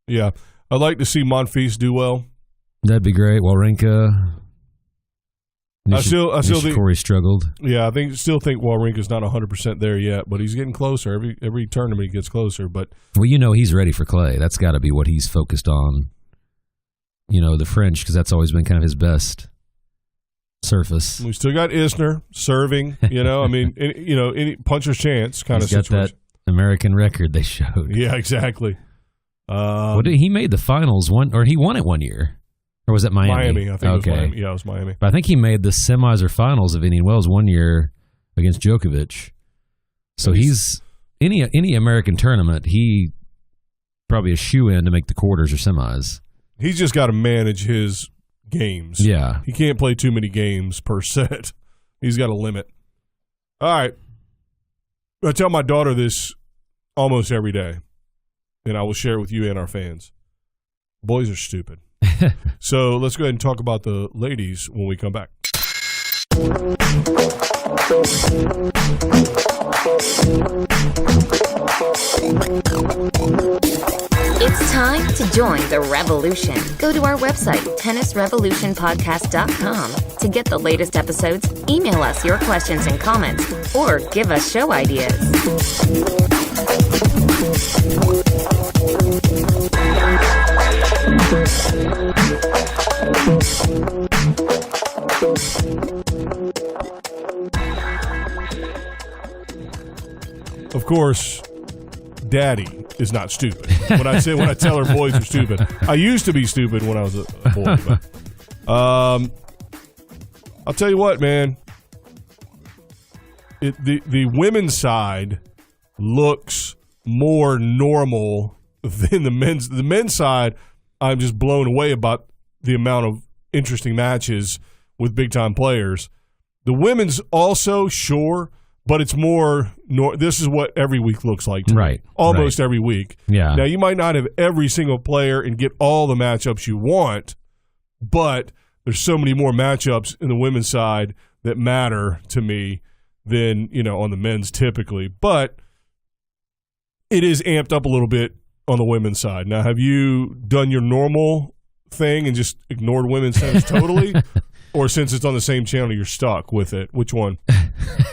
Yeah. I'd like to see Monfils do well. That'd be great. Wawrinka. Nishikori struggled. Yeah, still think Wawrinka's not 100% there yet, but he's getting closer. Every tournament he gets closer. But he's ready for clay. That's got to be what he's focused on. The French, because that's always been kind of his best surface. We still got Isner serving. Any puncher's chance kind of situation. He's got that American record they showed. Yeah, exactly. He made the finals he won it one year. Or was it Miami? Miami, I think it was Miami. Yeah, it was Miami. But I think he made the semis or finals of Indian Wells one year against Djokovic. So he's any American tournament, he probably a shoe-in to make the quarters or semis. He's just got to manage his games. Yeah. He can't play too many games per set. He's got a limit. All right. I tell my daughter this almost every day, and I will share it with you and our fans. Boys are stupid. So let's go ahead and talk about the ladies when we come back. It's time to join the revolution. Go to our website, tennisrevolutionpodcast.com, to get the latest episodes, email us your questions and comments, or give us show ideas. Of course, Daddy is not stupid. When I tell her boys are stupid, I used to be stupid when I was a boy. But, I'll tell you what, man. The women's side looks more normal than the men's. The men's side, I'm just blown away about the amount of interesting matches with big time players. The women's also, sure. But it's more, this is what every week looks like to me. Almost every week. Yeah. Now, you might not have every single player and get all the matchups you want, but there's so many more matchups in the women's side that matter to me than, on the men's typically. But it is amped up a little bit on the women's side. Now, have you done your normal thing and just ignored women's tennis totally? Or since it's on the same channel, you're stuck with it? Which one?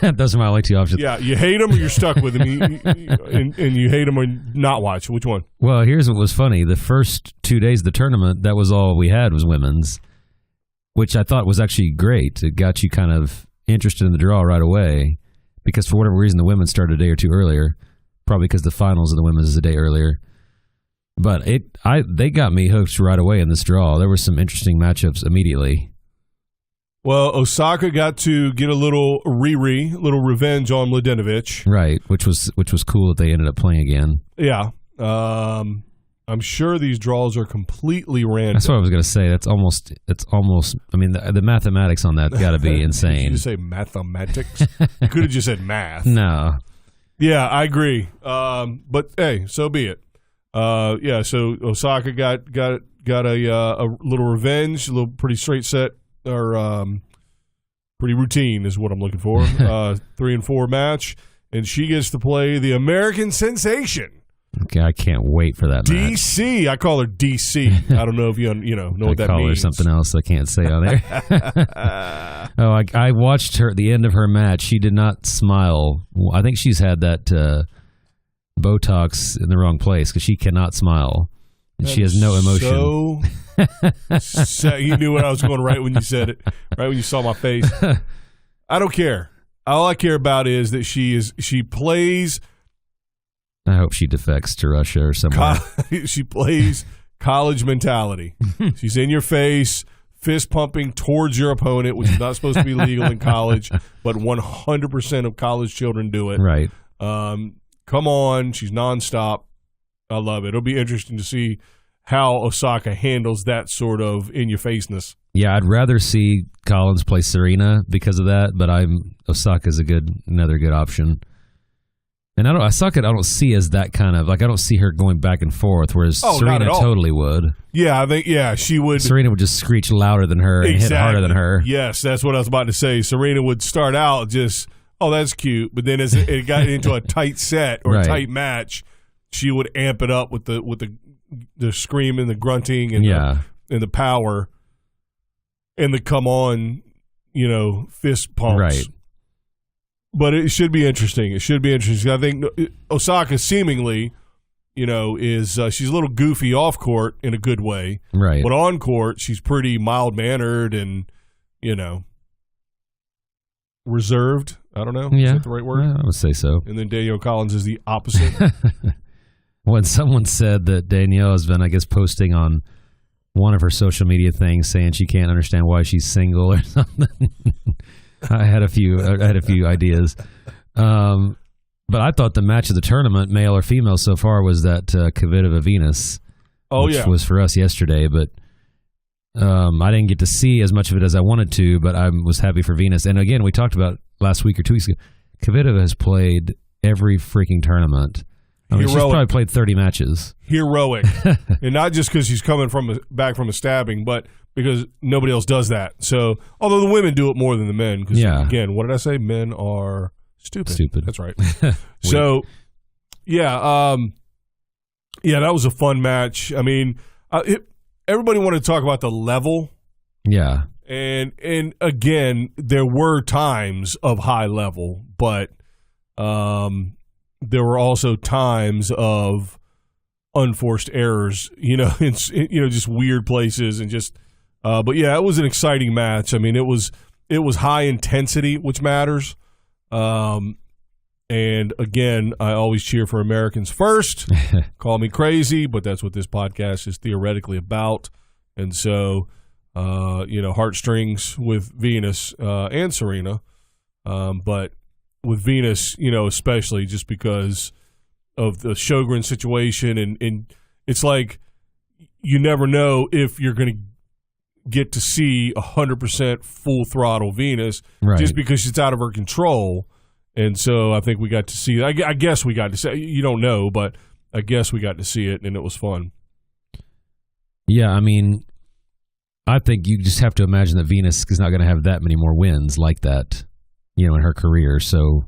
Those are my only two options. Yeah, you hate them or you're stuck with them, and you hate them or not watch. Which one? Well, here's what was funny. The first 2 days of the tournament, that was all we had was women's, which I thought was actually great. It got you kind of interested in the draw right away because for whatever reason, the women started a day or two earlier, probably because the finals of the women's is a day earlier. But they got me hooked right away in this draw. There were some interesting matchups immediately. Well, Osaka got to get a little revenge on Mladenovic. Right, which was cool that they ended up playing again. Yeah. I'm sure these draws are completely random. That's what I was going to say. It's almost I mean, the mathematics on that got to be insane. Did you say mathematics? You could have just said math. No. Yeah, I agree. But hey, so be it. So Osaka got a little revenge, a little pretty straight set. Or pretty routine is what I'm looking for. 3-4 match, and she gets to play the American sensation. Okay, I can't wait for that match. DC, I call her DC. I don't know if you know what that means. I call her something else I can't say on there. I watched her at the end of her match. She did not smile. I think she's had that Botox in the wrong place because she cannot smile. And she has no emotion. So you knew what I was going right when you said it, right when you saw my face. I don't care. All I care about is that she plays. I hope she defects to Russia or somewhere. She plays college mentality. She's in your face, fist pumping towards your opponent, which is not supposed to be legal in college, but 100% of college children do it. Right. Come on, she's nonstop. I love it. It'll be interesting to see how Osaka handles that sort of in-your-faceness. Yeah, I'd rather see Collins play Serena because of that, but Osaka's another good option. And Osaka I don't see as that kind of, like, I don't see her going back and forth, whereas Serena totally would. Yeah, I think, she would. Serena would just screech louder than her and hit harder than her. Yes, that's what I was about to say. Serena would start out just, oh, that's cute, but then as it got into a tight set or a tight match, she would amp it up with the screaming, the grunting, and the power, and the come on, fist pumps. Right. But it should be interesting. I think Osaka seemingly, is she's a little goofy off court in a good way. Right. But on court, she's pretty mild mannered and, reserved. I don't know. Yeah. Is that the right word? Yeah, I would say so. And then Danielle Collins is the opposite. When someone said that Danielle has been, I guess, posting on one of her social media things saying she can't understand why she's single or something. I had a few ideas. But I thought the match of the tournament, male or female so far, was that Kvitova Venus. Which was for us yesterday, but I didn't get to see as much of it as I wanted to, but I was happy for Venus. And again, we talked about last week or 2 weeks ago, Kvitova has played every freaking tournament. I mean, she's probably played 30 matches. Heroic. And not just because she's coming back from a stabbing, but because nobody else does that. So, although the women do it more than the men. Because, again, what did I say? Men are stupid. That's right. So, that was a fun match. I mean, everybody wanted to talk about the level. Yeah. And again, there were times of high level, but there were also times of unforced errors, just weird places and just but yeah, it was an exciting match. I mean, it was high intensity, which matters. And again, I always cheer for Americans first. Call me crazy, but that's what this podcast is theoretically about. And so, heartstrings with Venus and Serena, but with Venus, especially just because of the Sjogren situation, and it's like you never know if you're going to get to see 100% full throttle Venus just because it's out of her control. And so I think we got to see. I guess we got to see. You don't know, but I guess we got to see it, and it was fun. Yeah, I mean, I think you just have to imagine that Venus is not going to have that many more wins like that, in her career. So,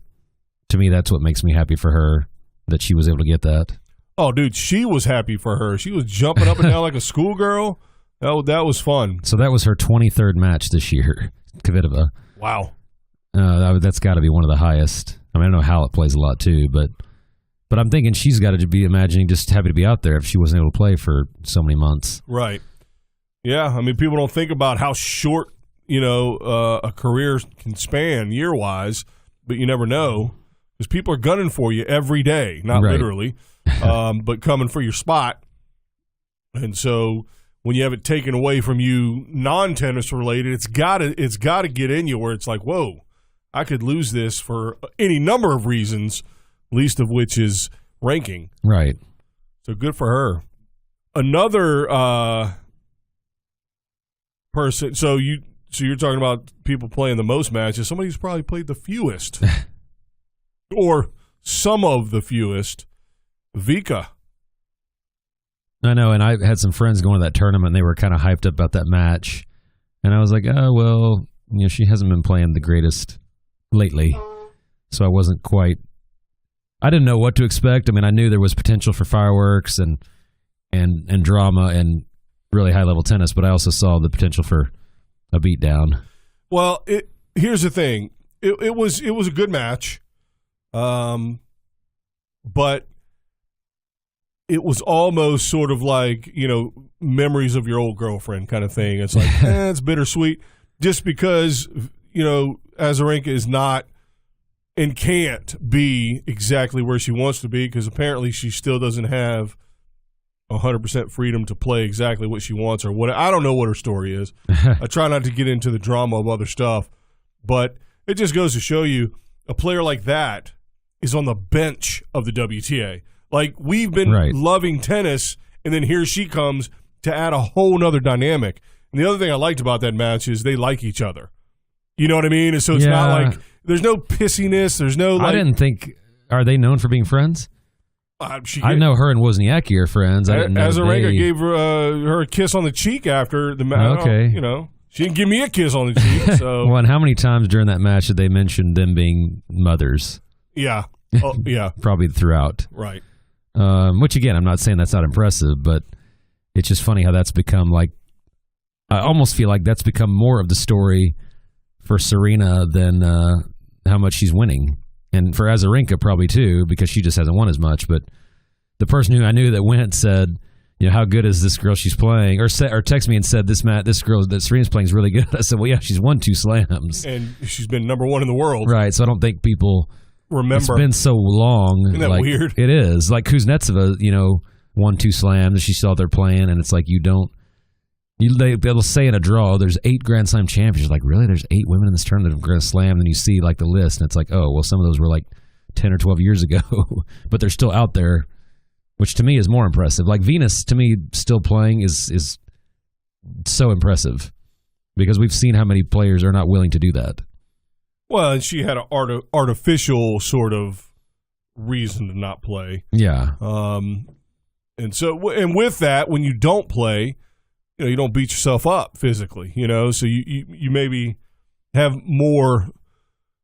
to me, that's what makes me happy for her, that she was able to get that. Oh, dude, she was happy for her. She was jumping up and down like a schoolgirl. That was fun. So that was her 23rd match this year, Kvitova. Wow. That's got to be one of the highest. I mean, I know Hallett plays a lot too, but I'm thinking she's got to be imagining just happy to be out there if she wasn't able to play for so many months. Right. Yeah, I mean, people don't think about how short, a career can span year-wise, but you never know because people are gunning for you every day, not literally, but coming for your spot. And so when you have it taken away from you, non-tennis related, it's got to get in you where it's like, whoa, I could lose this for any number of reasons, least of which is ranking. Right. So good for her. Another person. So you're talking about people playing the most matches. Somebody who's probably played the fewest, or some of the fewest. Vika. I know, and I had some friends going to that tournament, and they were kind of hyped up about that match. And I was like, oh, well, she hasn't been playing the greatest lately. So I wasn't quite – I didn't know what to expect. I mean, I knew there was potential for fireworks and drama and really high-level tennis, but I also saw the potential for a beatdown. Well, here's the thing. It was a good match, but – it was almost sort of like, memories of your old girlfriend kind of thing. It's like, it's bittersweet just because, Azarenka is not and can't be exactly where she wants to be because apparently she still doesn't have 100% freedom to play exactly what she wants or what. I don't know what her story is. I try not to get into the drama of other stuff, but it just goes to show you a player like that is on the bench of the WTA. Like, we've been loving tennis, And then here she comes to add a whole nother dynamic. And the other thing I liked about that match is they like each other. You know what I mean? And so it's not like there's no pissiness. There's no like. I didn't think. Are they known for being friends? I know her and Wozniacki are friends. Azarenka gave her a kiss on the cheek after the match. Okay. You know, she didn't give me a kiss on the cheek. So. Well, and how many times during that match did they mention them being mothers? Yeah. Oh, yeah. Probably throughout. Right. Which, again, I'm not saying that's not impressive, but it's just funny how that's become like. I almost feel like that's become more of the story for Serena than how much she's winning. And for Azarenka probably too, because she just hasn't won as much. But the person who I knew that went said, you know, how good is this girl she's playing? Or text me and said, this girl that Serena's playing is really good. I said, well, yeah, she's won 2 slams. And she's been number 1 in the world. Right, so I don't think people remember. It's been so long. Isn't that weird? It is. Like Kuznetsova, you know, won 2 slams. She's still out there playing, and it's like you don't. They'll say in a draw, there's 8 Grand Slam champions. Like, really? There's 8 women in this tournament of Grand Slam? And you see, like, the list, and it's like, oh, well, some of those were, like, 10 or 12 years ago. But they're still out there, which to me is more impressive. Like, Venus, to me, still playing is so impressive because we've seen how many players are not willing to do that. Well, and she had an artificial sort of reason to not play. Yeah. And with that, when you don't play, you know, you don't beat yourself up physically, you know, so you maybe have more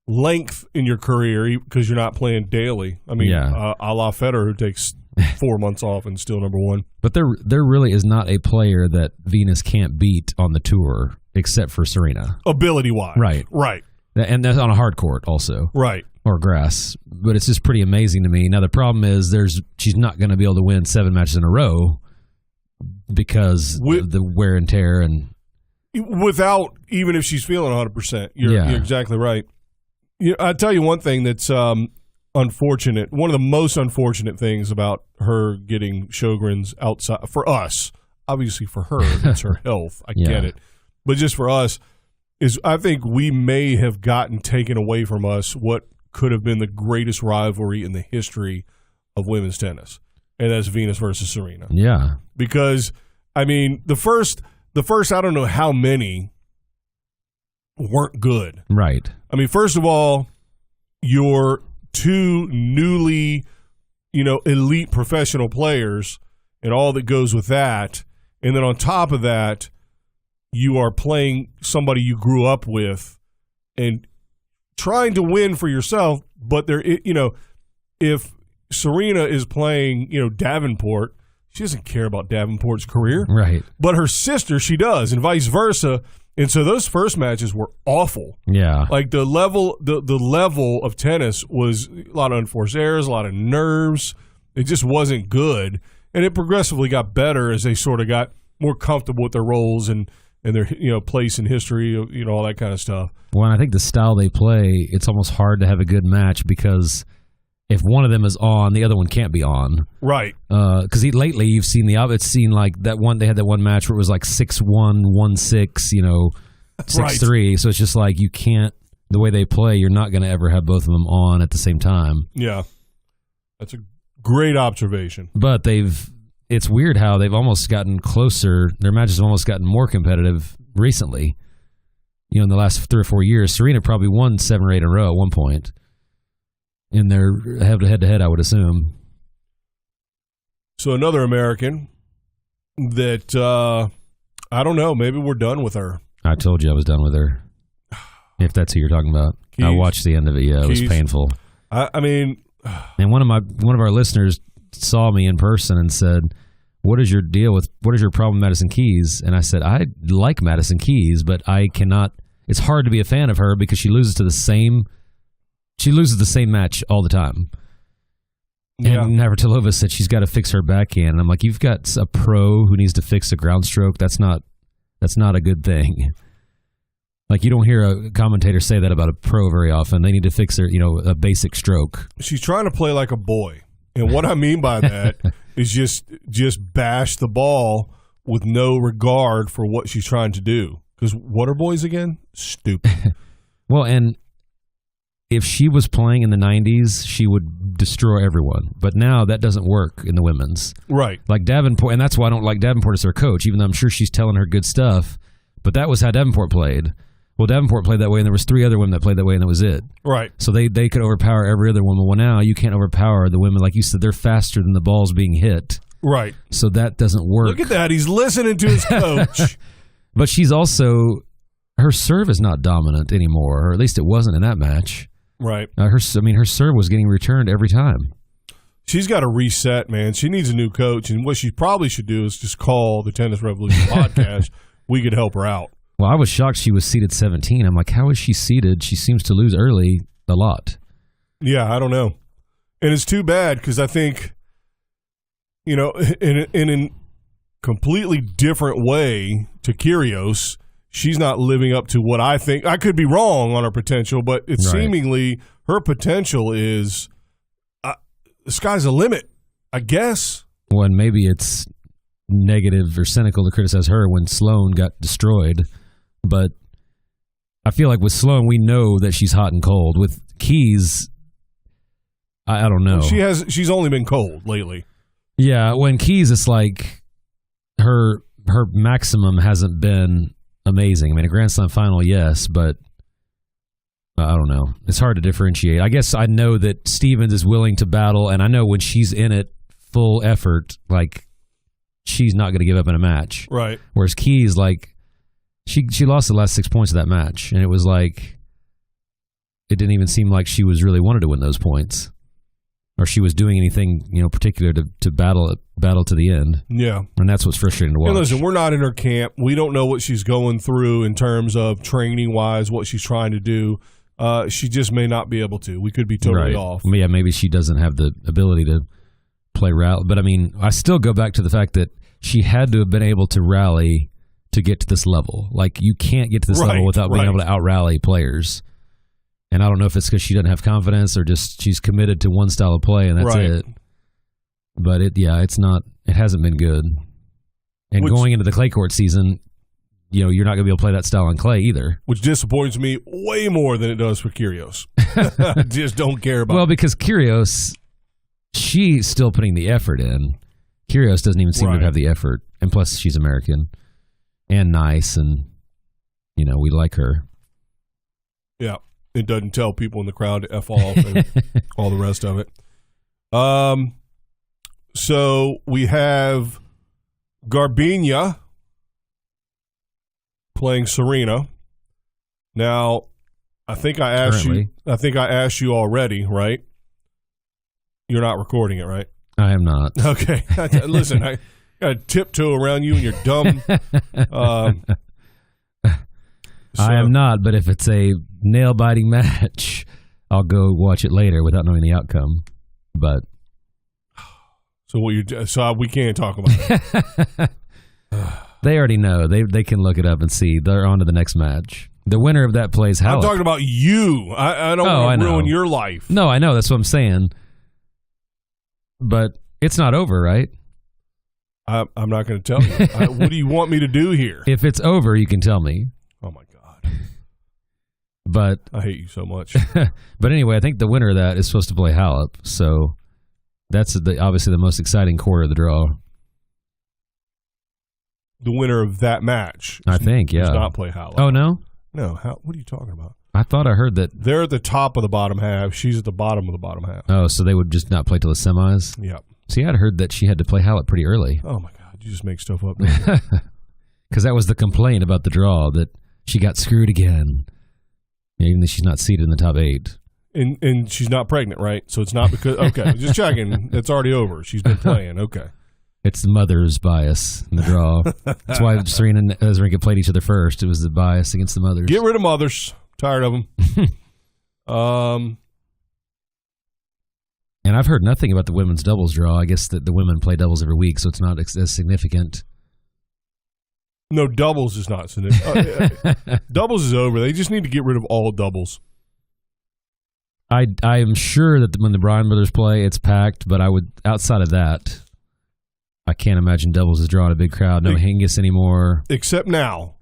length in your career because you're not playing daily. I mean, a la Federer, who takes 4 months off and still number 1. But there really is not a player that Venus can't beat on the tour except for Serena. Ability-wise. Right. And that's on a hard court also. Right. Or grass. But it's just pretty amazing to me. Now, the problem is she's not going to be able to win 7 matches in a row because of the wear and tear. And without, even if she's feeling 100%. You're exactly right. I'll tell you one thing that's unfortunate. One of the most unfortunate things about her getting Sjogren's outside, for us, obviously for her, it's her health. I get it. But just for us, is I think we may have gotten taken away from us what could have been the greatest rivalry in the history of women's tennis. And that's Venus versus Serena. Yeah. Because, I mean, the first I don't know how many weren't good. Right. I mean, first of all, you're 2 newly, elite professional players and all that goes with that. And then on top of that, you are playing somebody you grew up with and trying to win for yourself. But if Serena is playing, Davenport, she doesn't care about Davenport's career. Right. But her sister, she does, and vice versa. And so those first matches were awful. Yeah. Like the level of tennis was a lot of unforced errors, a lot of nerves. It just wasn't good. And it progressively got better as they sort of got more comfortable with their roles and their place in history, all that kind of stuff. Well, and I think the style they play, it's almost hard to have a good match because if one of them is on, the other one can't be on. Right. Because lately you've seen it's seen like that one. They had that one match where it was like 6-1, 1-6, 6-3. Right. So it's just like you can't. The way they play, you're not going to ever have both of them on at the same time. Yeah, that's a great observation. But it's weird how they've almost gotten closer. Their matches have almost gotten more competitive recently. In the last 3 or 4 years, Serena probably won 7 or 8 in a row at one point. In their head-to-head, I would assume. So another American that, I don't know, maybe we're done with her. I told you I was done with her. If that's who you're talking about. Keys. I watched the end of it, yeah. It was painful. I mean... And one of our listeners saw me in person and said, what is your problem with Madison Keys? And I said, I like Madison Keys, but I cannot... It's hard to be a fan of her because she loses the same match all the time. Yeah. And Navratilova said she's got to fix her backhand. And I'm like, you've got a pro who needs to fix a ground stroke. That's not a good thing. Like, you don't hear a commentator say that about a pro very often. They need to fix their, a basic stroke. She's trying to play like a boy. And what I mean by that is just bash the ball with no regard for what she's trying to do. Because what are boys again? Stupid. Well, and if she was playing in the 90s, she would destroy everyone. But now that doesn't work in the women's. Right. Like Davenport, and that's why I don't like Davenport as their coach, even though I'm sure she's telling her good stuff. But that was how Davenport played. Well, Davenport played that way, and there was 3 other women that played that way, and that was it. Right. So they could overpower every other woman. Well, now you can't overpower the women. Like you said, they're faster than the ball's being hit. Right. So that doesn't work. Look at that. He's listening to his coach. But she's also, her serve is not dominant anymore, or at least it wasn't in that match. Right. Her serve was getting returned every time. She's got to reset, man. She needs a new coach, and what she probably should do is just call the Tennis Revolution podcast. We could help her out. Well, I was shocked she was seeded 17. I'm like, how is she seeded? She seems to lose early a lot. Yeah, I don't know. And it's too bad because I think, in a completely different way to Kyrgios, she's not living up to what I think. I could be wrong on her potential, but it's Right. seemingly her potential is the sky's the limit, I guess. Well, and maybe it's negative or cynical to criticize her when Sloane got destroyed. But I feel like with Sloane, we know that she's hot and cold. With Keys, I don't know. She's only been cold lately. Yeah, when Keys, it's like her maximum hasn't been amazing. I mean, a Grand Slam final, yes, but I don't know. It's hard to differentiate. I guess I know that Stevens is willing to battle, and I know when she's in it full effort, like she's not going to give up in a match. Right. Whereas Keys, like she lost the last 6 points of that match, and it was like it didn't even seem like she was really wanted to win those points, or she was doing anything particular to battle to the end. Yeah, and that's what's frustrating to watch. And listen, we're not in her camp. We don't know what she's going through in terms of training wise, what she's trying to do. She just may not be able to. We could be totally off. Yeah, maybe she doesn't have the ability to play rally. But I mean, I still go back to the fact that she had to have been able to rally to get to this level. Like, you can't get to this level without being able to out-rally players. And I don't know if it's because she doesn't have confidence or just she's committed to one style of play and that's it. But it hasn't been good. And going into the clay court season, you're not going to be able to play that style on clay either. Which disappoints me way more than it does for Kyrgios. I just don't care about it. Well, because Kyrgios, she's still putting the effort in. Kyrgios doesn't even seem to have the effort. And plus, she's American and nice, and, we like her. Yeah. It doesn't tell people in the crowd to F off and all the rest of it. So we have Garbiñe playing Serena. Now, I think I asked you already, right? You're not recording it, right? I am not. Okay. Listen, I got to tiptoe around you and you're dumb. I am not, but if it's a nail-biting match, I'll go watch it later without knowing the outcome. But so we can't talk about it. They already know. They can look it up and see. They're on to the next match. The winner of that plays Halep. I'm talking about you. I don't want to ruin your life. No, I know. That's what I'm saying. But it's not over, right? I'm not going to tell you. What do you want me to do here? If it's over, you can tell me. Oh, my God. But I hate you so much. But anyway, I think the winner of that is supposed to play Halep. So that's obviously the most exciting quarter of the draw. The winner of that match. I think, yeah. Does not play Halep. Oh, no? No. What are you talking about? I thought I heard that. They're at the top of the bottom half. She's at the bottom of the bottom half. Oh, so they would just not play till the semis? Yep. See, I'd heard that she had to play Halep pretty early. Oh, my God. You just make stuff up. Because that was the complaint about the draw, that she got screwed again. Even though she's not seated in the top 8. And she's not pregnant, right? So it's not because... Okay, just checking. It's already over. She's been playing. Okay. It's the mother's bias in the draw. That's why Serena and Azarenka played each other first. It was the bias against the mothers. Get rid of mothers. Tired of them. And I've heard nothing about the women's doubles draw. I guess that the women play doubles every week, so it's not as significant. No, doubles is not significant. Doubles is over. They just need to get rid of all doubles. I am sure that when the Bryan brothers play, it's packed, but outside of that, I can't imagine doubles is drawing a big crowd. No Hingis anymore. Except now,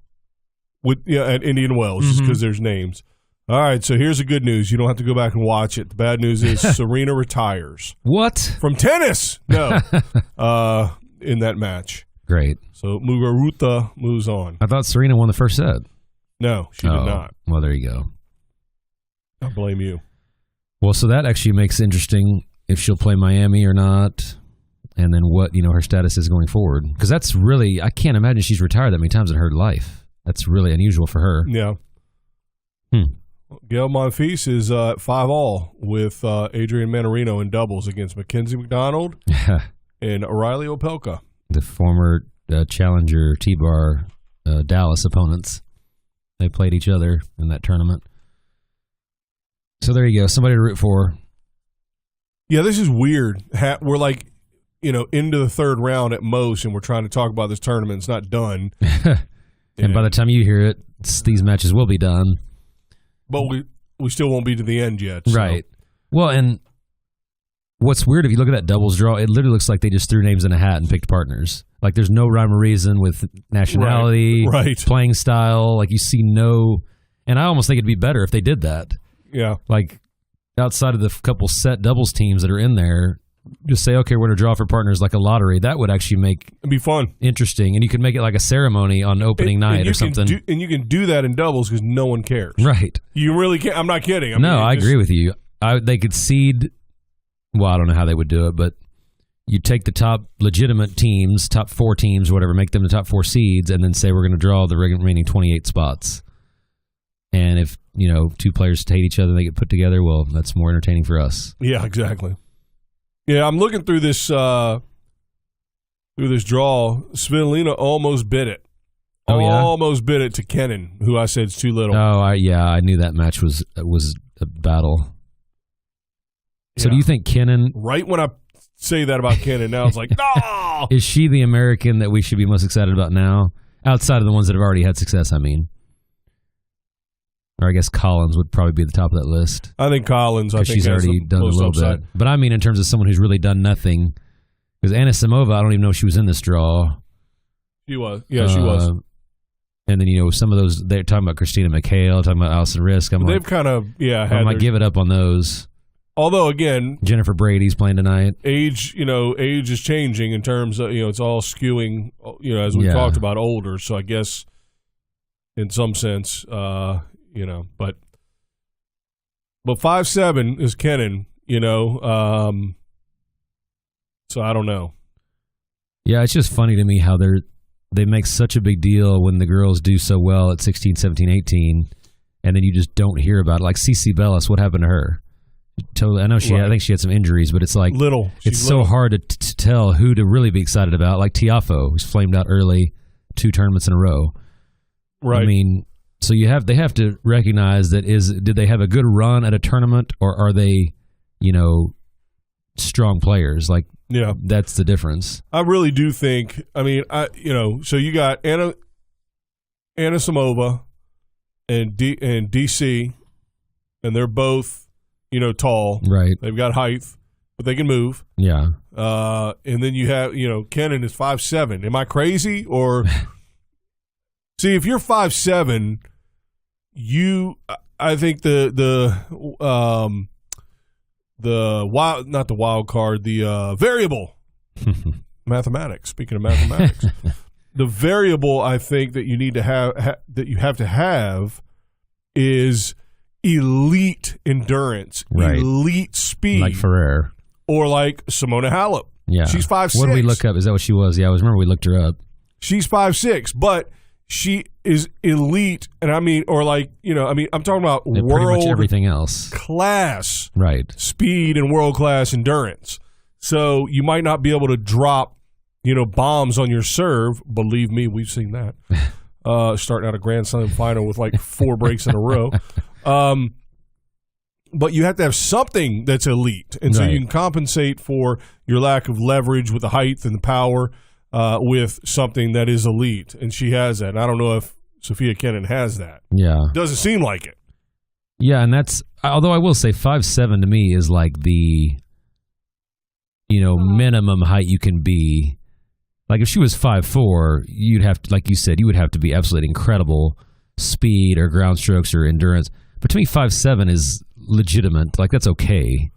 at Indian Wells, just because there's names. All right, so here's the good news. You don't have to go back and watch it. The bad news is Serena retires. What? From tennis. No. In that match. Great. So Muguruza moves on. I thought Serena won the first set. No, she did not. Well, there you go. I blame you. Well, so that actually makes it interesting if she'll play Miami or not, and then what, her status is going forward. Because that's really, I can't imagine she's retired that many times in her life. That's really unusual for her. Yeah. Gail Monfils is at 5-all with Adrian Manarino in doubles against Mackenzie McDonald and O'Reilly Opelka. The former challenger T-Bar Dallas opponents. They played each other in that tournament. So there you go. Somebody to root for. Yeah, this is weird. We're like, into the third round at most, and we're trying to talk about this tournament. It's not done. And by the time you hear it, these matches will be done. But we still won't be to the end yet. So. Right. Well, and what's weird, if you look at that doubles draw, it literally looks like they just threw names in a hat and picked partners. Like there's no rhyme or reason with nationality, right. Playing style. Like you see no, and I almost think it'd be better if they did that. Yeah. Like outside of the couple set doubles teams that are in there, just say, okay, we're going to draw for partners like a lottery. That would actually make it'd be fun, interesting, and you could make it like a ceremony on opening night or something. And you can do that in doubles because no one cares. Right. You really can't. I'm not kidding. I agree with you. They could seed. Well, I don't know how they would do it, but you take the top legitimate teams, top 4 teams, whatever, make them the top 4 seeds, and then say we're going to draw the remaining 28 spots. And if 2 players hate each other, they get put together. Well, that's more entertaining for us. Yeah, exactly. Yeah, I'm looking through this draw. Svitolina almost bit it. Oh, yeah? Almost bit it to Kenin, who I said is too little. Oh, I knew that match was a battle. So do you think Kenin... Right when I say that about Kenin, now it's like, no! Is she the American that we should be most excited about now? Outside of the ones that have already had success, I mean. Or I guess Collins would probably be at the top of that list. I think Collins. I think she's already done a little bit. But I mean, in terms of someone who's really done nothing, because Anna Samova, I don't even know if she was in this draw. She was. Yeah, she was. And then some of those they're talking about Christina McHale, talking about Allison Risk. They've kind of I might give it up on those. Although again, Jennifer Brady's playing tonight. Age is changing in terms of it's all skewing. As we talked about, older. So I guess in some sense. But 5'7" is Kenin, so I don't know. Yeah, it's just funny to me how they make such a big deal when the girls do so well at 16, 17, 18, and then you just don't hear about it. Like Cece Bellis, what happened to her? Totally, I know I think she had some injuries, but it's like it's so hard to tell who to really be excited about. Like Tiafoe, who's flamed out early, 2 tournaments in a row. Right. I mean, so they have to recognize that did they have a good run at a tournament, or are they, strong players? Like, that's the difference. I really do think. I mean, so you got Anna Samova and DC, and they're both, tall. Right. They've got height, but they can move. Yeah. And then you have, Kenin is 5'7". Am I crazy or? See, if you're 5'7", I think the variable mathematics. Speaking of mathematics, the variable I think that you need to have is elite endurance, right. Elite speed, like Ferrer or like Simona Halep. Yeah, she's 5'6". What did we look up? Is that what she was? Yeah, I remember we looked her up. She's 5'6", but she is elite, and I'm talking about world pretty much everything else class, right? Speed and world class endurance. So you might not be able to drop, bombs on your serve. Believe me, we've seen that. Starting out a Grand Slam final with like 4 breaks in a row. But you have to have something that's elite, and so you can compensate for your lack of leverage with the height and the power. With something that is elite, and she has that. And I don't know if Sofia Kenin has that. Yeah. Doesn't seem like it. Yeah, and that's, although I will say 5'7" to me is like the, minimum height you can be. Like if she was 5'4", you'd have to, like you said, you would have to be absolutely incredible speed or ground strokes or endurance. But to me, 5'7" is legitimate. Like, that's okay.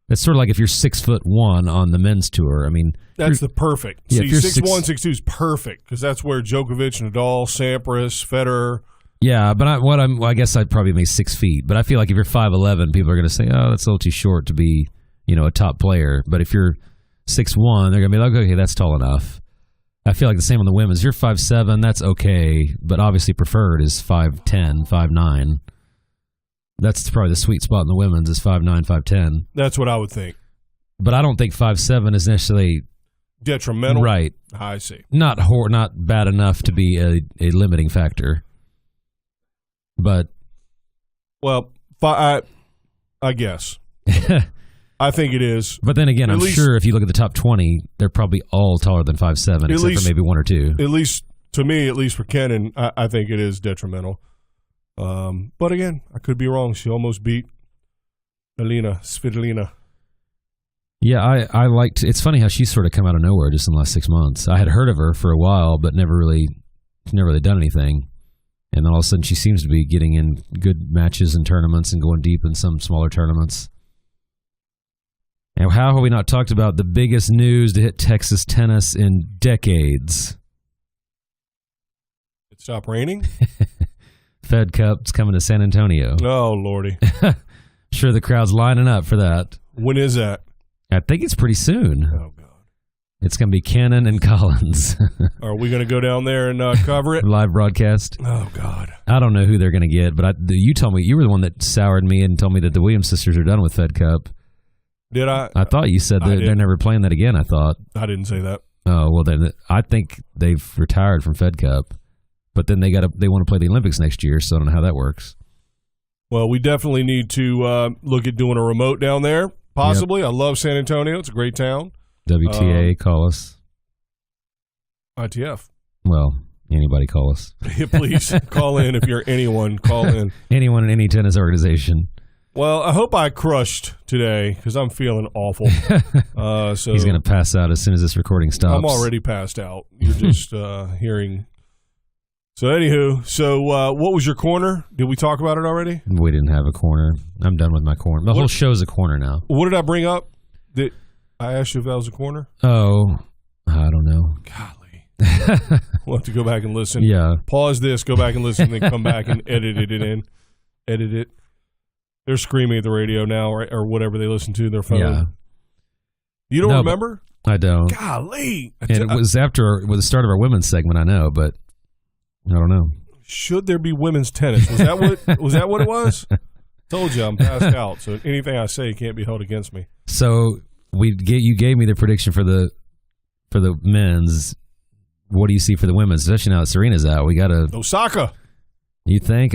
It's sort of like if you're 6'1" on the men's tour. I mean, that's the perfect. Yeah, See, if you're 6'1", 6'2" is perfect because that's where Djokovic, Nadal, Sampras, Federer. Yeah, but I guess I'd probably be 6 feet. But I feel like if you're 5'11", people are going to say, "Oh, that's a little too short to be, a top player." But if you're 6'1", they're going to be like, "Okay, that's tall enough." I feel like the same on the women's. If you're 5'7", that's okay, but obviously preferred is 5'10", 5'9". That's probably the sweet spot in the women's is 5'9", 5'10". That's what I would think. But I don't think 5'7" is necessarily detrimental. Right. I see. Not bad enough to be a limiting factor. But well, I guess. I think it is. But then again, I'm sure if you look at the top 20, they're probably all taller than 5'7", except for maybe one or two. At least to me, at least for Kenin, I think it is detrimental. But again, I could be wrong. She almost beat Alina Svitolina. Yeah, I liked. It's funny how she's sort of come out of nowhere just in the last 6 months. I had heard of her for a while, but never really done anything. And then all of a sudden, she seems to be getting in good matches and tournaments and going deep in some smaller tournaments. And how have we not talked about the biggest news to hit Texas tennis in decades? It stopped raining? Fed Cup's coming to San Antonio. Oh, Lordy. Sure, the crowd's lining up for that. When is that? I think it's pretty soon. Oh, God. It's going to be Kenin and Collins. Are we going to go down there and cover it? Live broadcast. Oh, God. I don't know who they're going to get, but you told me, you were the one that soured me and told me that the Williams sisters are done with Fed Cup. Did I? I thought you said that they're never playing that again, I thought. I didn't say that. Oh, well, then I think they've retired from Fed Cup, but then they want to play the Olympics next year, so I don't know how that works. Well, we definitely need to look at doing a remote down there, possibly. Yep. I love San Antonio. It's a great town. WTA, call us. ITF. Well, anybody call us. Yeah, please, call in if you're anyone. Call in. Anyone in any tennis organization. Well, I hope I crushed today because I'm feeling awful. So he's going to pass out as soon as this recording stops. I'm already passed out. You're just hearing. So, anywho, what was your corner? Did we talk about it already? We didn't have a corner. I'm done with my corner. The whole show's a corner now. What did I bring up? I asked you if that was a corner? Oh, I don't know. Golly. We'll have to go back and listen. Yeah. Pause this, go back and listen, then come back and edit it. They're screaming at the radio now, or whatever they listen to their phone. Yeah. You don't remember? I don't. Golly. And it was the start of our women's segment, I know, but I don't know. Should there be women's tennis? Was that what it was? Told you I'm passed out, so anything I say can't be held against me. So you gave me the prediction for the men's. What do you see for the women's? Especially now that Serena's out, we got to Osaka. You think?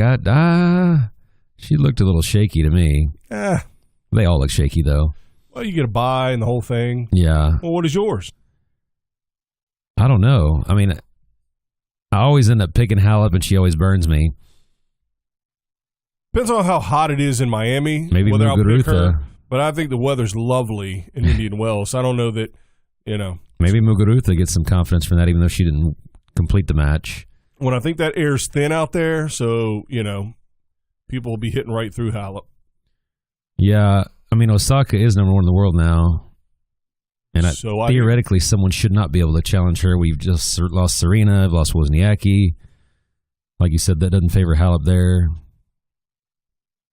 She looked a little shaky to me. They all look shaky though. Well, you get a bye and the whole thing. Yeah. Well, what is yours? I don't know. I mean, I always end up picking Halep, and she always burns me. Depends on how hot it is in Miami. Maybe whether I'll pick her. Muguruza. But I think the weather's lovely in Indian Wells. I don't know that, Maybe Muguruza gets some confidence from that, even though she didn't complete the match. When I think that air's thin out there, so, people will be hitting right through Halep. Yeah. I mean, Osaka is number one in the world now. And theoretically, someone should not be able to challenge her. We've just lost Serena, we've lost Wozniacki. Like you said, that doesn't favor Halep there.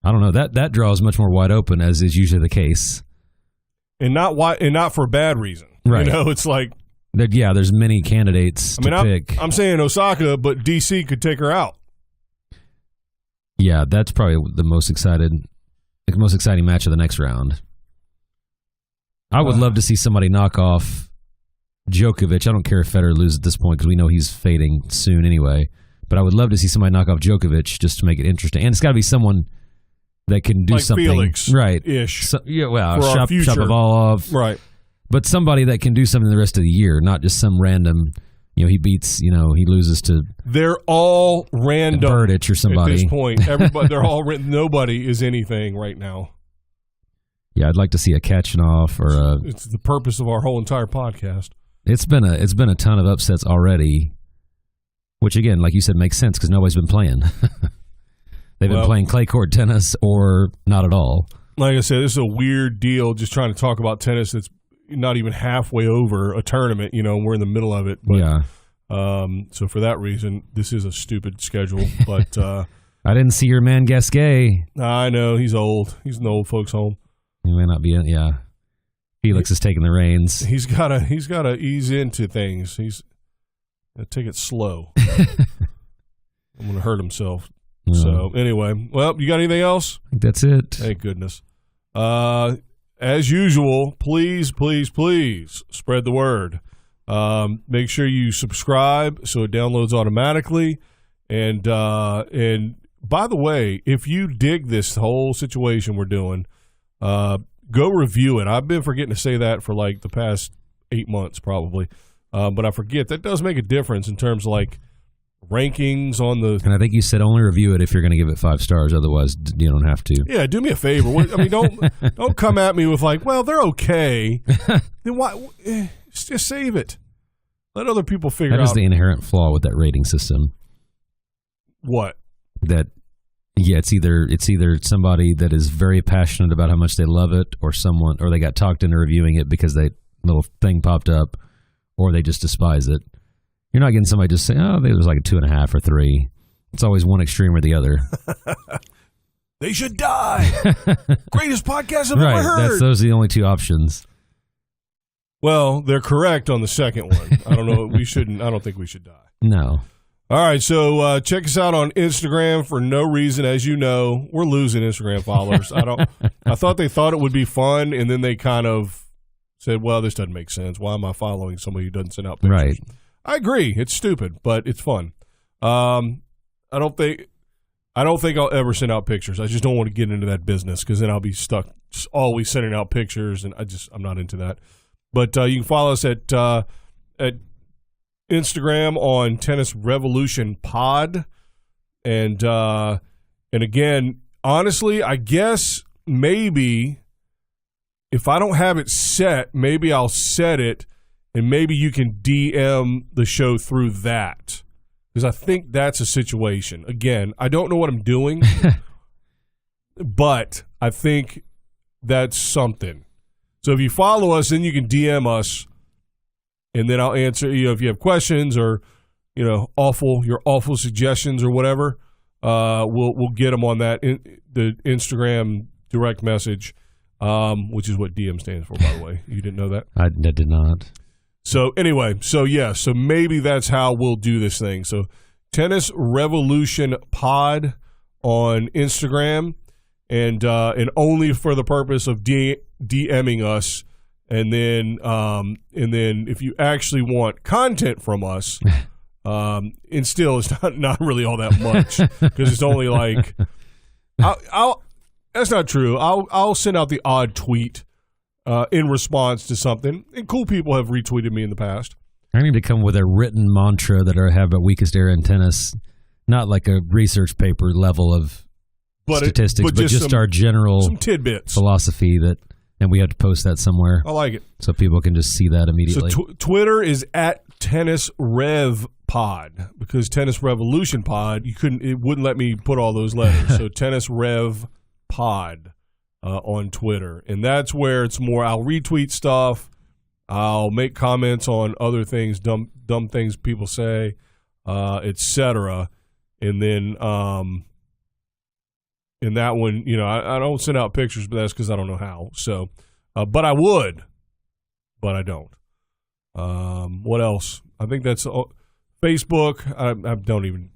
I don't know. That draw is much more wide open, as is usually the case. And not for a bad reason. Right. It's like... there's many candidates to pick. I'm saying Osaka, but DC could take her out. Yeah, that's probably the most exciting match of the next round. I would love to see somebody knock off Djokovic. I don't care if Federer loses at this point because we know he's fading soon anyway. But I would love to see somebody knock off Djokovic just to make it interesting. And it's got to be someone that can do like something. Felix, right. Ish. Shapovalov. Right. But somebody that can do something the rest of the year, not just some random, he beats, he loses to... They're all random. Burditch or somebody. At this point. Everybody, they're all nobody is anything right now. Yeah, I'd like to see a Kachanov or a... It's the purpose of our whole entire podcast. It's been a ton of upsets already, which again, like you said, makes sense because nobody's been playing. They've been playing clay court tennis or not at all. Like I said, this is a weird deal just trying to talk about tennis that's not even halfway over a tournament, and we're in the middle of it. But, yeah. So for that reason, this is a stupid schedule. But I didn't see your man Gasquet. I know, he's old. He's in the old folks' home. He may not be in, yeah. Felix is taking the reins. He's gotta ease into things. He's gotta take it slow. I'm gonna hurt himself. So anyway, well, you got anything else? I think that's it. Thank goodness. As usual, please spread the word. Make sure you subscribe so it downloads automatically. And by the way, if you dig this whole situation we're doing, go review it. I've been forgetting to say that for like the past 8 months probably, but I forget. That does make a difference in terms of like rankings on the. And I think you said only review it if you're going to give it 5 stars. Otherwise, you don't have to. Yeah, do me a favor. I mean, don't come at me with like, well, they're okay. Then why? Just save it. Let other people figure out. That is the inherent flaw with that rating system. What? That. Yeah, it's either somebody that is very passionate about how much they love it, or they got talked into reviewing it because they little thing popped up, or they just despise it. You're not getting somebody just saying, "Oh, there's like a 2.5 or 3." It's always one extreme or the other. They should die. Greatest podcast I've ever heard. Those are the only 2 options. Well, they're correct on the second one. I don't know. I don't think we should die. No. All right, so check us out on Instagram for no reason. As you know, we're losing Instagram followers. I thought they thought it would be fun, and then they kind of said, well, this doesn't make sense. Why am I following somebody who doesn't send out pictures? Right. I agree. It's stupid, but it's fun. I don't think I'll ever send out pictures. I just don't want to get into that business because then I'll be stuck just always sending out pictures, and I'm not into that. But you can follow us at Instagram on Tennis Revolution Pod, and again, honestly, I guess maybe if I don't have it set, maybe I'll set it, and maybe you can DM the show through that, because I think that's a situation. Again, I don't know what I'm doing, but I think that's something. So if you follow us, then you can DM us. And then I'll answer, if you have questions or, your awful suggestions or whatever, we'll get them on that, the Instagram direct message, which is what DM stands for, by the way. You didn't know that? I did not. So anyway, so maybe that's how we'll do this thing. So Tennis Revolution Pod on Instagram, and only for the purpose of DMing us. And then if you actually want content from us, and still it's not really all that much because it's only like I'll that's not true. I'll send out the odd tweet in response to something, and cool people have retweeted me in the past. I need to come with a written mantra that I have at Weakest Era in Tennis, not like a research paper level of statistics, but just our general some tidbits philosophy that. And we have to post that somewhere. I like it. So people can just see that immediately. So Twitter is at Tennis Rev Pod, because Tennis Revolution Pod, it wouldn't let me put all those letters. So Tennis Rev Pod on Twitter. And that's where it's more, I'll retweet stuff. I'll make comments on other things, dumb things people say, etc. And then in that one, I don't send out pictures, but that's because I don't know how. So, but I would, but I don't. What else? I think that's Facebook. I don't even,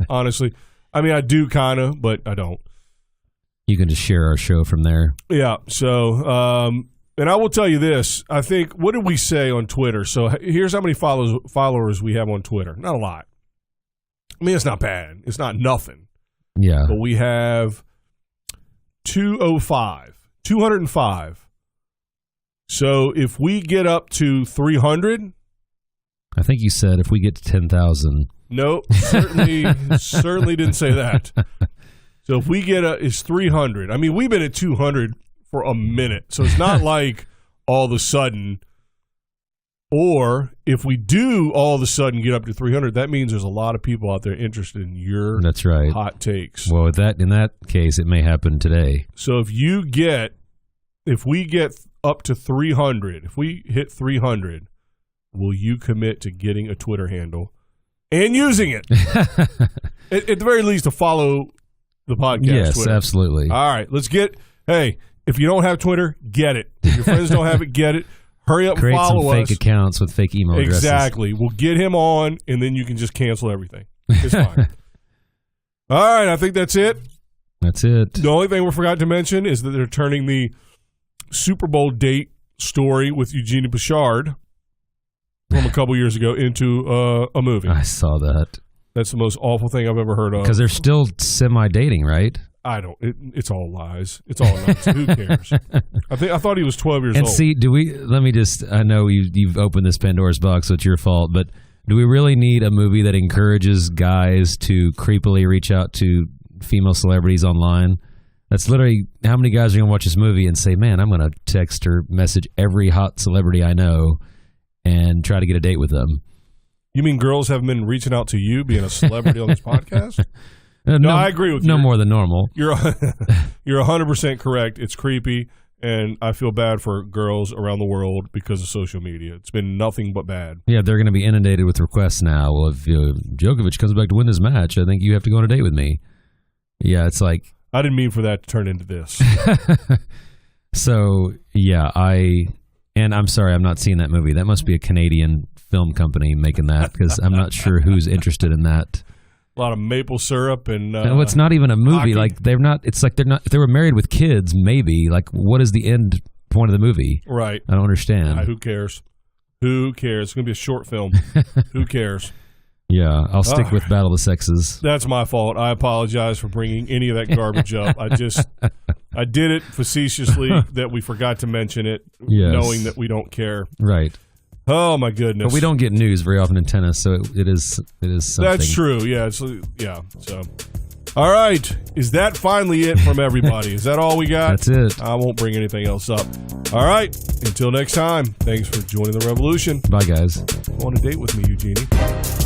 honestly. I mean, I do kind of, but I don't. You can just share our show from there. Yeah. So, and I will tell you this. I think, what did we say on Twitter? So here's how many followers we have on Twitter. Not a lot. I mean, it's not bad. It's not nothing. Yeah. But we have 205. So if we get up to 300. I think you said if we get to 10,000. No, certainly didn't say that. So if we get it's 300. I mean, we've been at 200 for a minute. So it's not like all of a sudden Or if we do all of a sudden get up to 300, that means there's a lot of people out there interested in your That's right. hot takes. Well, in that case, it may happen today. So if we get up to 300, if we hit 300, will you commit to getting a Twitter handle and using it? at the very least, to follow the podcast. Yes, Twitter. Absolutely. All right, hey, if you don't have Twitter, get it. If your friends don't have it, get it. Hurry up Create and follow some fake us. accounts with fake email addresses. Exactly. We'll get him on, and then you can just cancel everything. It's fine. All right, I think that's it. That's it. The only thing we forgot to mention is that they're turning the Super Bowl date story with Eugenie Bouchard from a couple years ago into a movie. I saw that. That's the most awful thing I've ever heard of. Because they're still semi-dating, right? It's all lies. It's all lies. Who cares? I thought he was 12 years And old. see, I know you've opened this Pandora's box, so it's your fault, but do we really need a movie that encourages guys to creepily reach out to female celebrities online? That's literally how many guys are going to watch this movie and say, man, I'm going to text or message every hot celebrity I know and try to get a date with them. You mean girls haven't been reaching out to you being a celebrity on this podcast? No, I agree with you. No more than normal. You're 100% correct. It's creepy, and I feel bad for girls around the world because of social media. It's been nothing but bad. Yeah, they're going to be inundated with requests now. Well, if Djokovic comes back to win this match, I think you have to go on a date with me. Yeah, it's like... I didn't mean for that to turn into this. So, yeah, I'm sorry, I'm not seeing that movie. That must be a Canadian film company making that, because I'm not sure who's interested in that. A lot of maple syrup and it's not even a movie. hockey. Like they're not. It's like they're not. If they were married with kids, maybe. Like, what is the end point of the movie? Right. I don't understand. Who cares? Who cares? It's gonna be a short film. Who cares? Yeah, I'll stick with Battle of the Sexes. That's my fault. I apologize for bringing any of that garbage up. I did it facetiously that we forgot to mention it, knowing that we don't care. Right. Oh my goodness! But we don't get news very often in tennis, so it is something. That's true. Yeah. So, all right. Is that finally it from everybody? Is that all we got? That's it. I won't bring anything else up. All right. Until next time. Thanks for joining the revolution. Bye, guys. Go on a date with me, Eugenie.